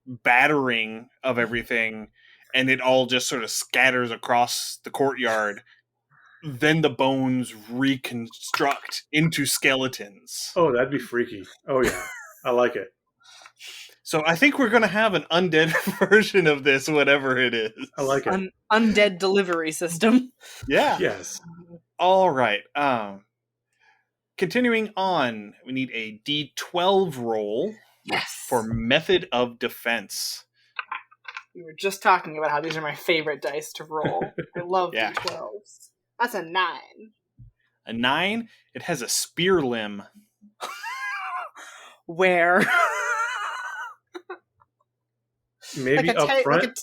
battering of everything, and it all just sort of scatters across the courtyard, then the bones reconstruct into skeletons. Oh, that'd be freaky. Oh yeah, I like it. So I think we're going to have an undead version of this, whatever it is. I like it. Undead delivery system. Yeah. Yes. All right. Continuing on, we need a D12 roll for method of defense. We were just talking about how these are my favorite dice to roll. I love Yeah. D12s. That's a 9. A 9, it has a spear limb. Where? Maybe like a up front.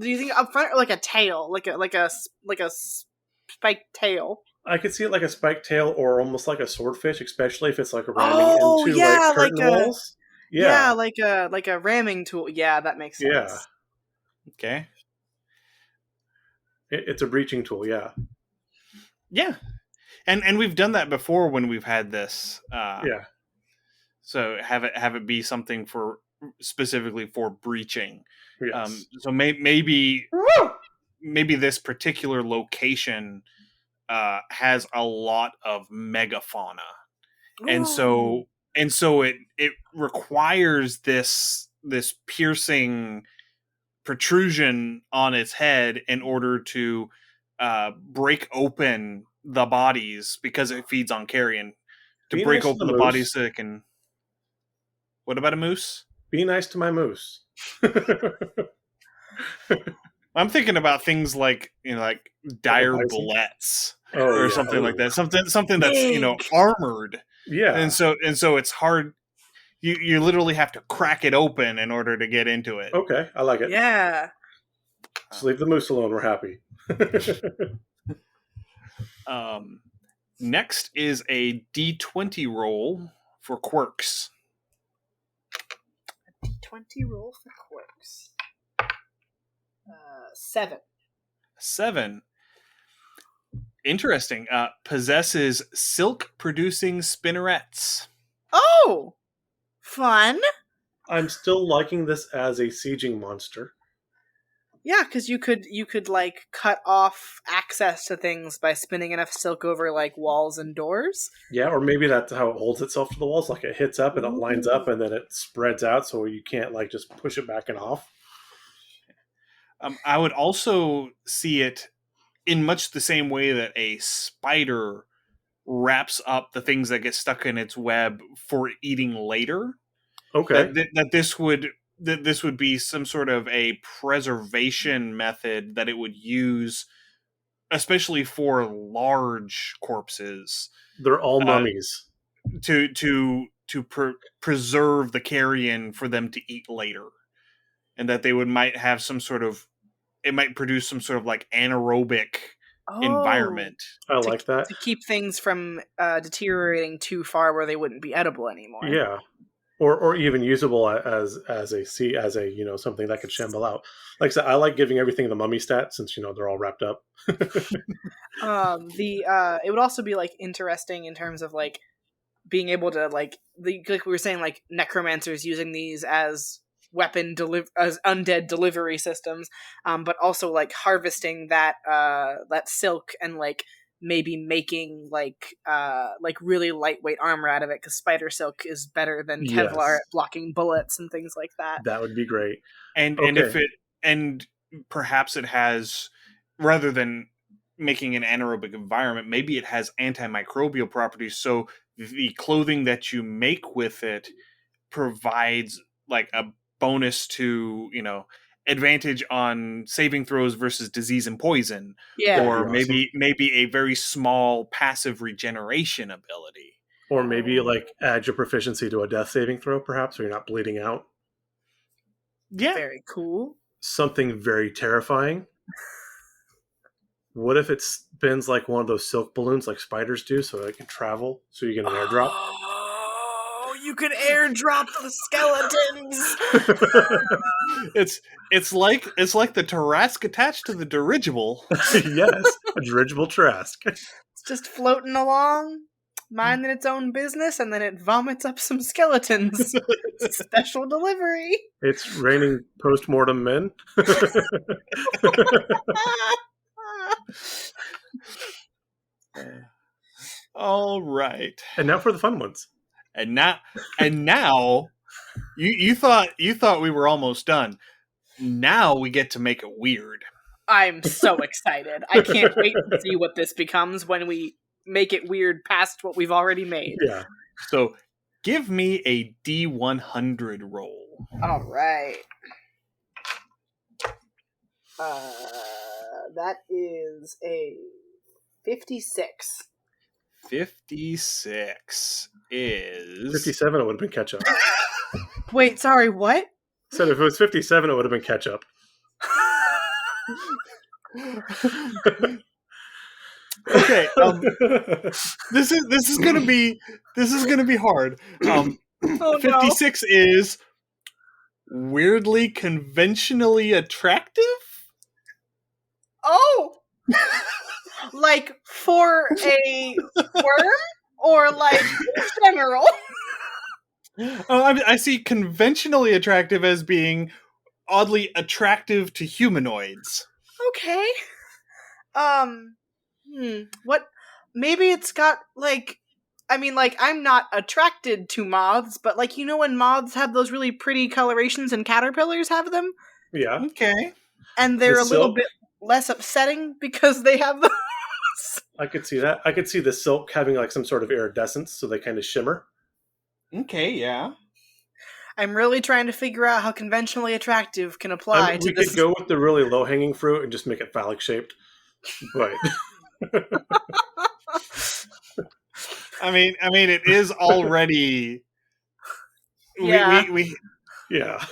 do you think up front or like a tail, like a spiked tail? I could see it like a spiked tail or almost like a swordfish, especially if it's like ramming Oh, into yeah, like curtain like a- walls. Yeah. like a ramming tool. Yeah, that makes sense. Yeah. Okay. It's a breaching tool. Yeah. Yeah. And we've done that before when we've had this. Yeah. So have it be something for specifically for breaching. Yes. So maybe this particular location has a lot of megafauna, and so it requires this piercing protrusion on its head in order to break open the bodies, because it feeds on carrion, to Be break nice to open the the moose. bodies so it can. What about a moose? Be nice to my moose. I'm thinking about things like like dire bison? bullets Oh, or yeah. something like Ooh. that. Something that's Big. armored, Yeah. and so it's hard. You literally have to crack it open in order to get into it. Okay, I like it. Yeah. Just leave the moose alone. We're happy. Next is a D20 roll for quirks. 20 roll for quirks. 7. 7. Interesting. Possesses silk-producing spinnerets. Oh, fun. I'm still liking this as a sieging monster. Yeah, because you could like cut off access to things by spinning enough silk over like walls and doors. Yeah, or maybe that's how it holds itself to the walls. Like it hits up and it lines up, Ooh. and then it spreads out, so you can't like just push it back and off. I would also see it in much the same way that a spider wraps up the things that get stuck in its web for eating later. Okay. That this would be some sort of a preservation method that it would use, especially for large corpses, They're all uh, mummies. to preserve the carrion for them to eat later, and that they might have some sort of, it might produce some sort of like anaerobic Oh, environment. I to like that. to keep things from deteriorating too far where they wouldn't be edible anymore. Yeah. Or even usable as a something that could shamble out. Like I said, I like giving everything the mummy stat since they're all wrapped up. It would also be like interesting in terms of like being able to like like we were saying, like necromancers using these as as undead delivery systems, but also like harvesting that silk and like maybe making like really lightweight armor out of it, because spider silk is better than Kevlar Yes, at blocking bullets and things like that. that would be great. And Okay, if it, and perhaps it has, rather than making an anaerobic environment, maybe it has antimicrobial properties, so the clothing that you make with it provides like a bonus to, advantage on saving throws versus disease and poison, that'd Yeah. be or awesome. maybe a very small passive regeneration ability. Or maybe Oh, like add your proficiency to a death saving throw, perhaps, so you're not bleeding out. Yeah. very cool. Something very terrifying. What if it spins like one of those silk balloons like spiders do so it can travel so you get an airdrop? Oh, you could airdrop the skeletons. It's like the Tarrasque attached to the dirigible. Yes, a dirigible Trask. It's just floating along, minding its own business, and then it vomits up some skeletons. Special delivery. It's raining post mortem men. All right. And now for the fun ones. And now and now you thought we were almost done. Now we get to make it weird. I'm so excited. I can't wait to see what this becomes when we make it weird past what we've already made. Yeah. So give me a D100 roll. All right. That is a 56. 56 is 57, it would have been catch up. Wait, sorry, what? Said if it was 57, it would have been catch up. okay. This is gonna be hard. Oh, no. 56 is weirdly conventionally attractive. Oh! Like for a worm? Or like in general? I see conventionally attractive as being oddly attractive to humanoids. Okay. What? Maybe it's got like. I mean, like, I'm not attracted to moths, but like, when moths have those really pretty colorations and caterpillars have them, Yeah. Okay. and The they're a little silk? bit less upsetting because they have those. I could see that. I could see the silk having like some sort of iridescence, so they kind of shimmer. Okay, yeah. I'm really trying to figure out how conventionally attractive can I apply mean, to we this. could go with the really low hanging fruit and just make it phallic shaped. But I mean, it is already. Yeah. We yeah.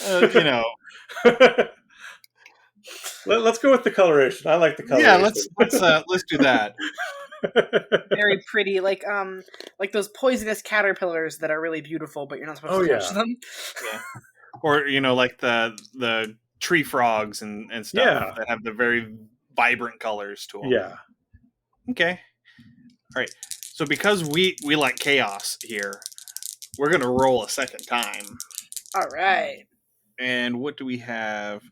you know. Let's go with the coloration. I like the coloration. Yeah, let's do that. Very pretty, like those poisonous caterpillars that are really beautiful, but you're not supposed Oh, to touch yeah. them. Yeah. Or like the tree frogs and stuff Yeah. that have the very vibrant colors to them. Yeah. Okay. All right. So because we like chaos here, we're gonna roll a second time, All right. And what do we have?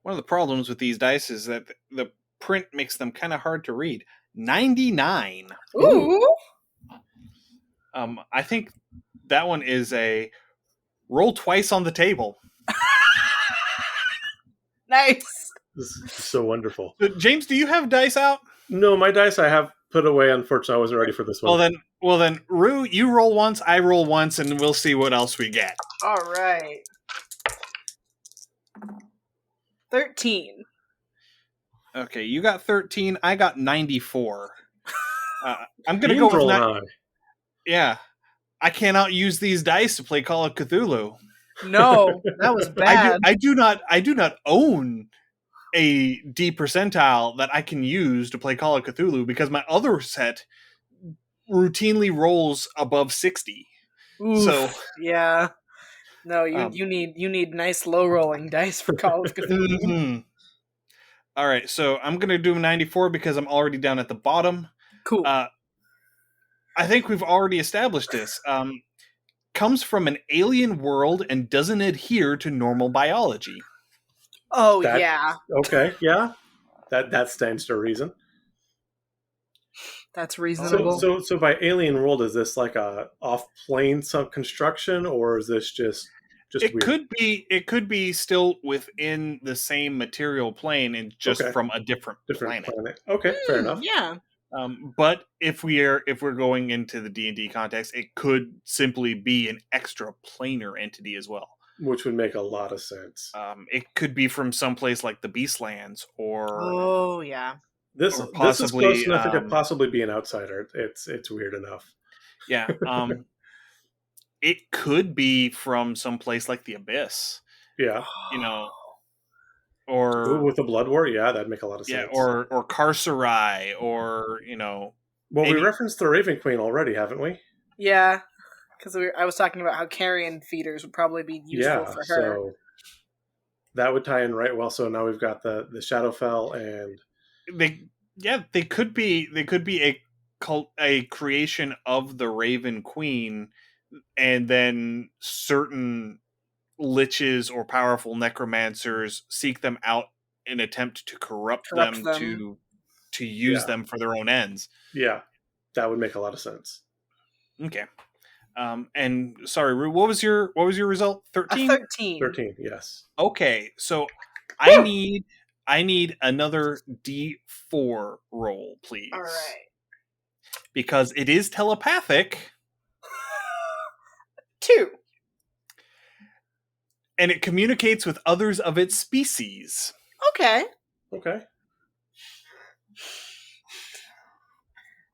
One of the problems with these dice is that the print makes them kind of hard to read. 99. Ooh. I think that one is a roll twice on the table. Nice. This is so wonderful. James, do you have dice out? No, my dice I have put away. Unfortunately, I wasn't ready for this one. Well then, Rue, you roll once, I roll once, and we'll see what else we get. All right. 13. Okay, you got 13. I got 94. I'm gonna Beans go with rolling high. Yeah, I cannot use these dice to play Call of Cthulhu. No, that was bad. I do not own a D percentile that I can use to play Call of Cthulhu because my other set routinely rolls above 60. Oof, so yeah. No, you need nice low rolling dice for Call of Cthulhu. Mm-hmm. All right, so I'm gonna do 94 because I'm already down at the bottom. Cool. I think we've already established this. Comes from an alien world and doesn't adhere to normal biology. Oh, yeah. Okay, yeah. That stands to reason. That's reasonable. So by alien world, is this like a off-plane construction, or is this just it weird? could be still within the same material plane and just from a different planet. Okay, fair enough. Yeah. But if we're going into the D&D context, it could simply be an extra planar entity as well, which would make a lot of sense. It could be from someplace like the Beastlands, or this is close enough. It could possibly be an outsider. It's weird enough. Yeah. It could be from someplace like the Abyss. Yeah. Or with the Blood War, yeah, that'd make a lot of sense. Or Carcerai, or Well, we referenced the Raven Queen already, haven't we? Yeah, because I was talking about how carrion feeders would probably be useful for her. So that would tie in right well. So now we've got the Shadowfell, and they could be a creation of the Raven Queen, and then certain liches or powerful necromancers seek them out and attempt to corrupt them to use them for their own ends. Yeah, that would make a lot of sense. Okay. And sorry, Rue, what was your result? 13? 13, yes. Okay, so I need another D4 roll, please. All right. Because it is telepathic. 2. And it communicates with others of its species. Okay.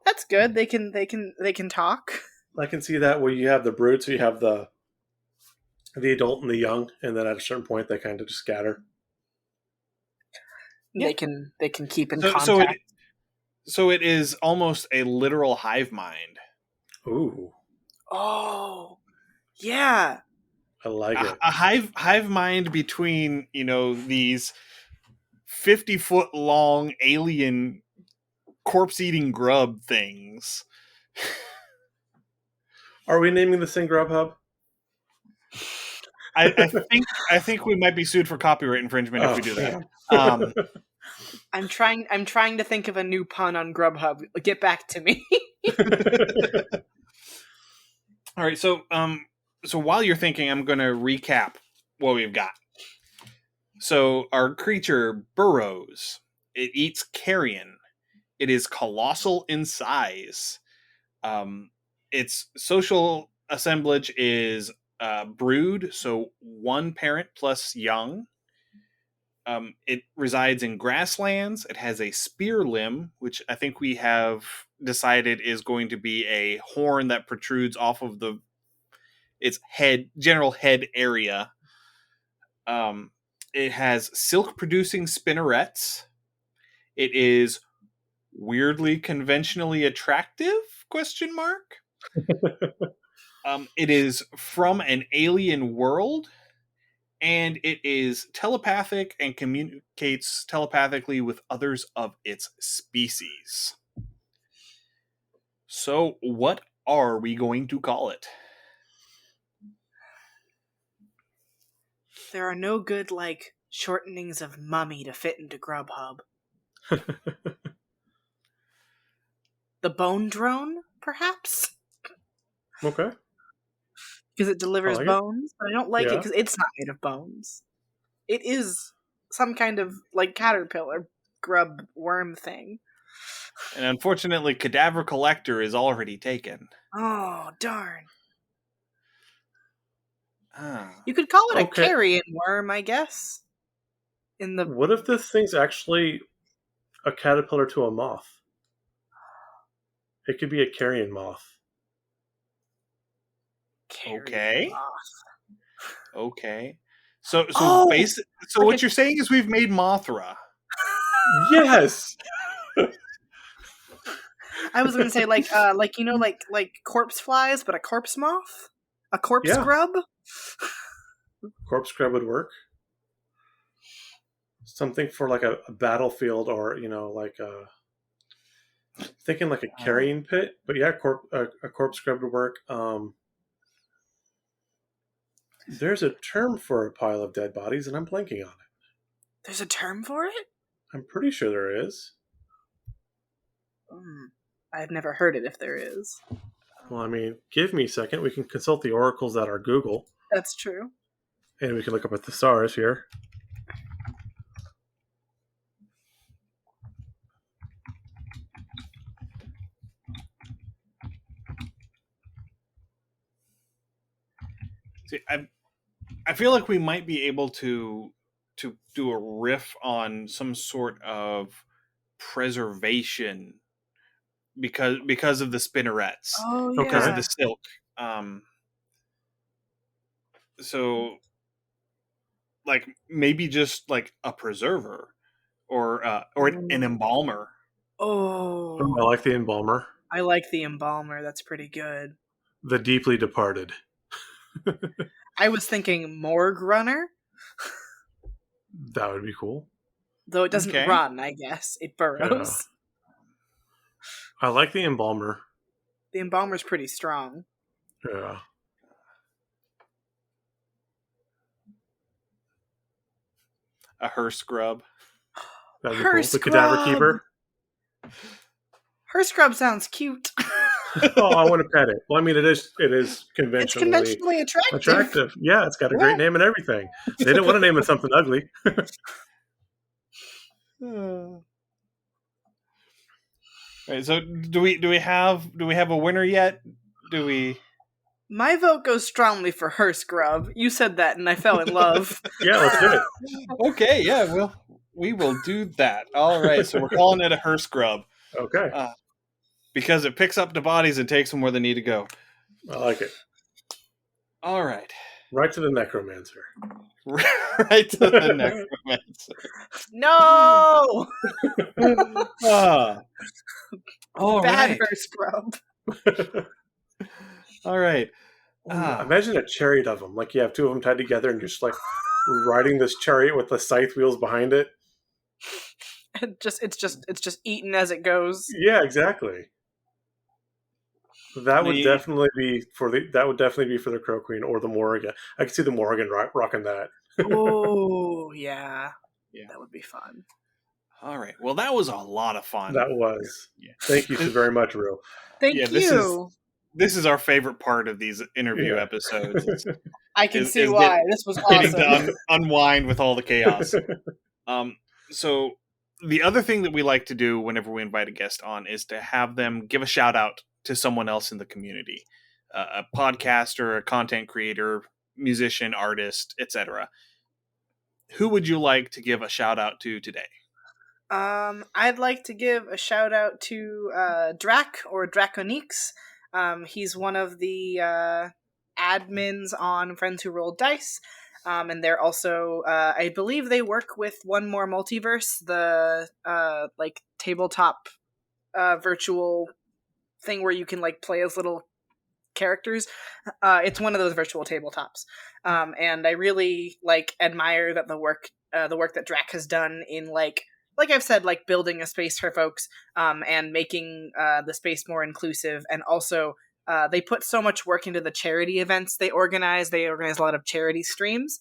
That's good. They can talk. I can see that where you have the brood, so you have the adult and the young, and then at a certain point they kind of just scatter. Yeah. They can keep in contact. So it is almost a literal hive mind. Ooh. Oh. Yeah. I like it. A hive mind between, these 50-foot long alien corpse-eating grub things. Are we naming this thing Grubhub? I think we might be sued for copyright infringement if we do that. I'm trying to think of a new pun on Grubhub. Get back to me. All right, so while you're thinking, I'm going to recap what we've got. So our creature burrows. It eats carrion. It is colossal in size. Its social assemblage is brood, so one parent plus young. It resides in grasslands. It has a spear limb, which I think we have decided is going to be a horn that protrudes off of its general head area. It has silk-producing spinnerets. It is weirdly conventionally attractive? ? It is from an alien world, and it is telepathic and communicates telepathically with others of its species. So, what are we going to call it? There are no good, like, shortenings of mummy to fit into Grubhub. The bone drone, perhaps? Okay. Because it I delivers like it. bones, but I don't like it Yeah. because it's not made of bones. It is some kind of, like, caterpillar, grub, worm thing. And unfortunately, Cadaver Collector is already taken. Oh, darn. Ah. You could call it a Okay. carrion worm, I guess. In the What if this thing's actually a caterpillar to a moth? It could be a carrion moth. carrion Okay. moth. Okay. So Oh! so Like what you're saying is we've made Mothra. Yes. I was gonna say like corpse flies, but a corpse moth, a corpse Yeah. grub. Corpse grub would work. Something for like a battlefield, or like thinking like a carrying pit. But yeah, a corpse grub would work. There's a term for a pile of dead bodies, and I'm blanking on it. There's a term for it. I'm pretty sure there is. I've never heard it. If there is, Well, I mean, give me a second. We can consult the oracles that are Google, that's true. and we can look up at the stars here. See, I feel like we might be able to do a riff on some sort of preservation because of the spinnerets, Oh because yeah. of the silk. So like maybe just like a preserver or an embalmer. Oh, I like the embalmer. I like the embalmer. That's pretty good. The deeply departed. I was thinking morgue runner, That would be cool. though it doesn't Okay. run. I guess it burrows. I like the embalmer. The embalmer's pretty strong. Yeah. A hearse scrub. That'd be Her cool. The cadaver scrub! keeper. Her scrub sounds cute. Oh, I want to pet it. Well, I mean, it is It's conventionally conventionally attractive. attractive. Yeah, it's got a great name and everything. They didn't want to name it something ugly. All right, so do we have a winner yet? Do we? My vote goes strongly for her scrub. You said that, and I fell in love. Yeah, let's do it. Okay, yeah, we will do that. All right, so we're calling it a hearse scrub Okay, because it picks up the bodies and takes them where they need to go. I like it. All right, Right to the necromancer. right to the necromancer. No! All Bad right, her scrub. all right. Imagine a chariot of them. Like you have two of them tied together and just like riding this chariot with the scythe wheels behind it. It's just eaten as it goes. Yeah, exactly. That would definitely be for the Crow Queen or the Morrigan. I could see the Morrigan rocking that. Oh yeah, that would be fun. All right. Well, that was a lot of fun. That was. Yeah. Thank you so very much, Ru. Thank you. This is our favorite part of these interview episodes. I can see why. This was getting awesome. to unwind with all the chaos. So the other thing that we like to do whenever we invite a guest on is to have them give a shout out to someone else in the community, a podcaster, a content creator, musician, artist, etc. Who would you like to give a shout out to today? I'd like to give a shout out to Drac or Draconix. He's one of the admins on Friends Who Roll Dice. And they're also, I believe they work with One More Multiverse, the like tabletop virtual thing where you can like play as little characters. It's one of those virtual tabletops, and I really like admire that the work that Drac has done in like I've said, like building a space for folks, and making the space more inclusive, and also they put so much work into the charity events they organize. They organize a lot of charity streams,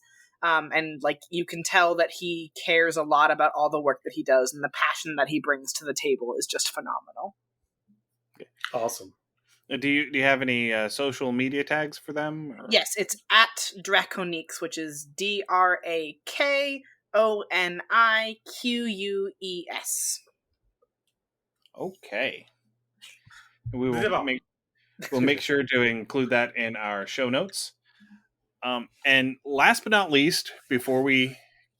And like you can tell that he cares a lot about all the work that he does, and the passion that he brings to the table is just phenomenal. Awesome. Do you have any social media tags for them? Or? Yes, it's at Draconiques, which is DRAKONIQUES. Okay. We'll make sure to include that in our show notes. And last but not least, before we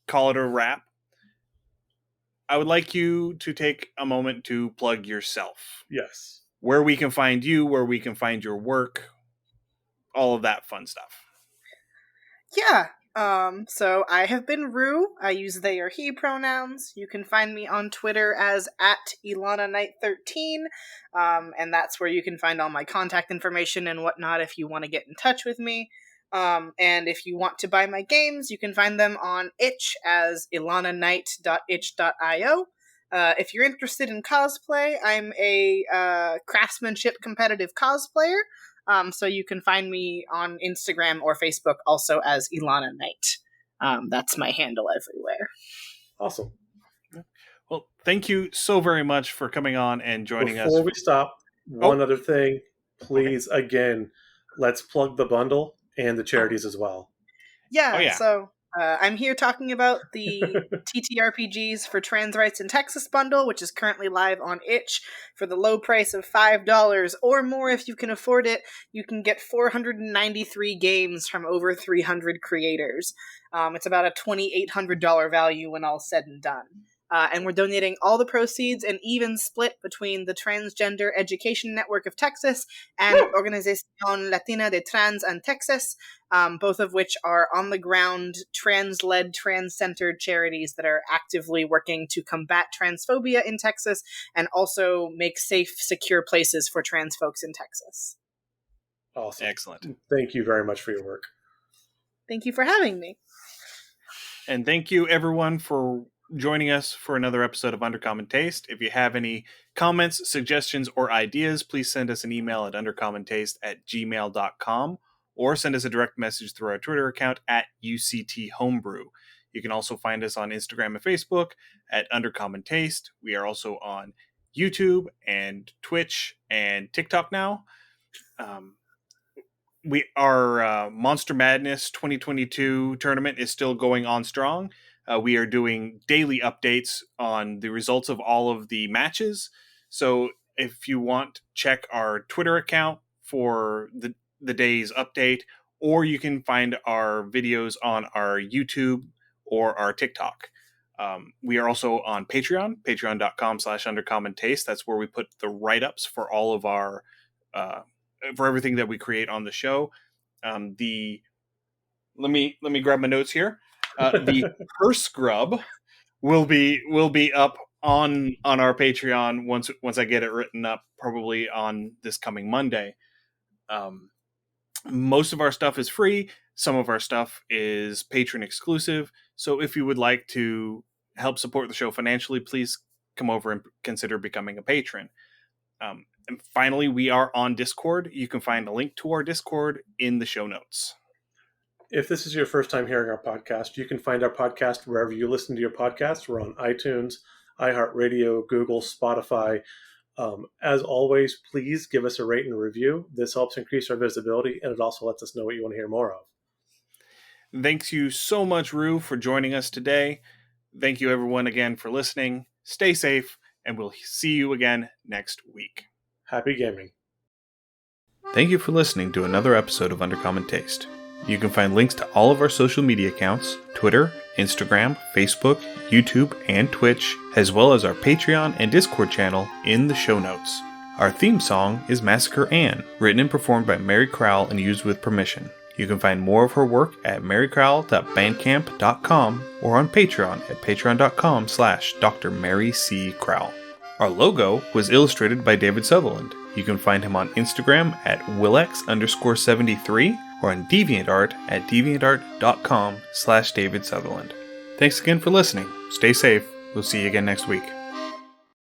call it a wrap, I would like you to take a moment to plug yourself. Yes. Where we can find you, where we can find your work, all of that fun stuff. Yeah. So I have been Rue. I use they or he pronouns. You can find me on Twitter as at Ilana Knight 13. And that's where you can find all my contact information and whatnot if you want to get in touch with me. And if you want to buy my games, you can find them on itch as ilanaknight.itch.io. If you're interested in cosplay, I'm a craftsmanship competitive cosplayer. So you can find me on Instagram or Facebook also as Ilana Knight. That's my handle everywhere. Awesome. Well, thank you so very much for coming on and joining us. Before we stop, one other thing. Please, again, let's plug the bundle and the charities as well. Yeah. So I'm here talking about the TTRPGs for Trans Rights in Texas bundle, which is currently live on itch for the low price of $5 or more if you can afford it. You can get 493 games from over 300 creators. It's about a $2,800 value when all said and done. And we're donating all the proceeds, an even split between the Transgender Education Network of Texas and Organización Latina de Trans en Texas, both of which are on-the-ground, trans-led, trans-centered charities that are actively working to combat transphobia in Texas and also make safe, secure places for trans folks in Texas. Awesome. Excellent. Thank you very much for your work. Thank you for having me. And thank you, everyone, for joining us for another episode of Undercommon Taste. If you have any comments, suggestions, or ideas, please send us an email at undercommontaste@gmail.com or send us a direct message through our Twitter account at UCT Homebrew. You can also find us on Instagram and Facebook at Undercommon Taste. We are also on YouTube and Twitch and TikTok now. Our Monster Madness 2022 tournament is still going on strong. We are doing daily updates on the results of all of the matches. So if you want, check our Twitter account for the day's update, or you can find our videos on our YouTube or our TikTok. We are also on Patreon, patreon.com/undercommontaste. That's where we put the write-ups for all of our for everything that we create on the show. Let me grab my notes here. The Purse Scrub will be up on our Patreon once I get it written up, probably on this coming Monday. Most of our stuff is free. Some of our stuff is patron exclusive. So if you would like to help support the show financially, please come over and consider becoming a patron. And finally, we are on Discord. You can find a link to our Discord in the show notes. If this is your first time hearing our podcast, you can find our podcast wherever you listen to your podcasts. We're on iTunes, iHeartRadio, Google, Spotify. As always, please give us a rate and review. This helps increase our visibility, and it also lets us know what you want to hear more of. Thanks you so much, Rue, for joining us today. Thank you, everyone, again for listening. Stay safe, and we'll see you again next week. Happy gaming. Thank you for listening to another episode of Undercommon Taste. You can find links to all of our social media accounts, Twitter, Instagram, Facebook, YouTube, and Twitch, as well as our Patreon and Discord channel in the show notes. Our theme song is Massacre Anne, written and performed by Mary Crowell and used with permission. You can find more of her work at marycrowell.bandcamp.com or on Patreon at patreon.com/Dr. Mary C. Crowell. Our logo was illustrated by David Sutherland. You can find him on Instagram at willex_73 or on DeviantArt at deviantart.com/David Sutherland. Thanks again for listening. Stay safe. We'll see you again next week.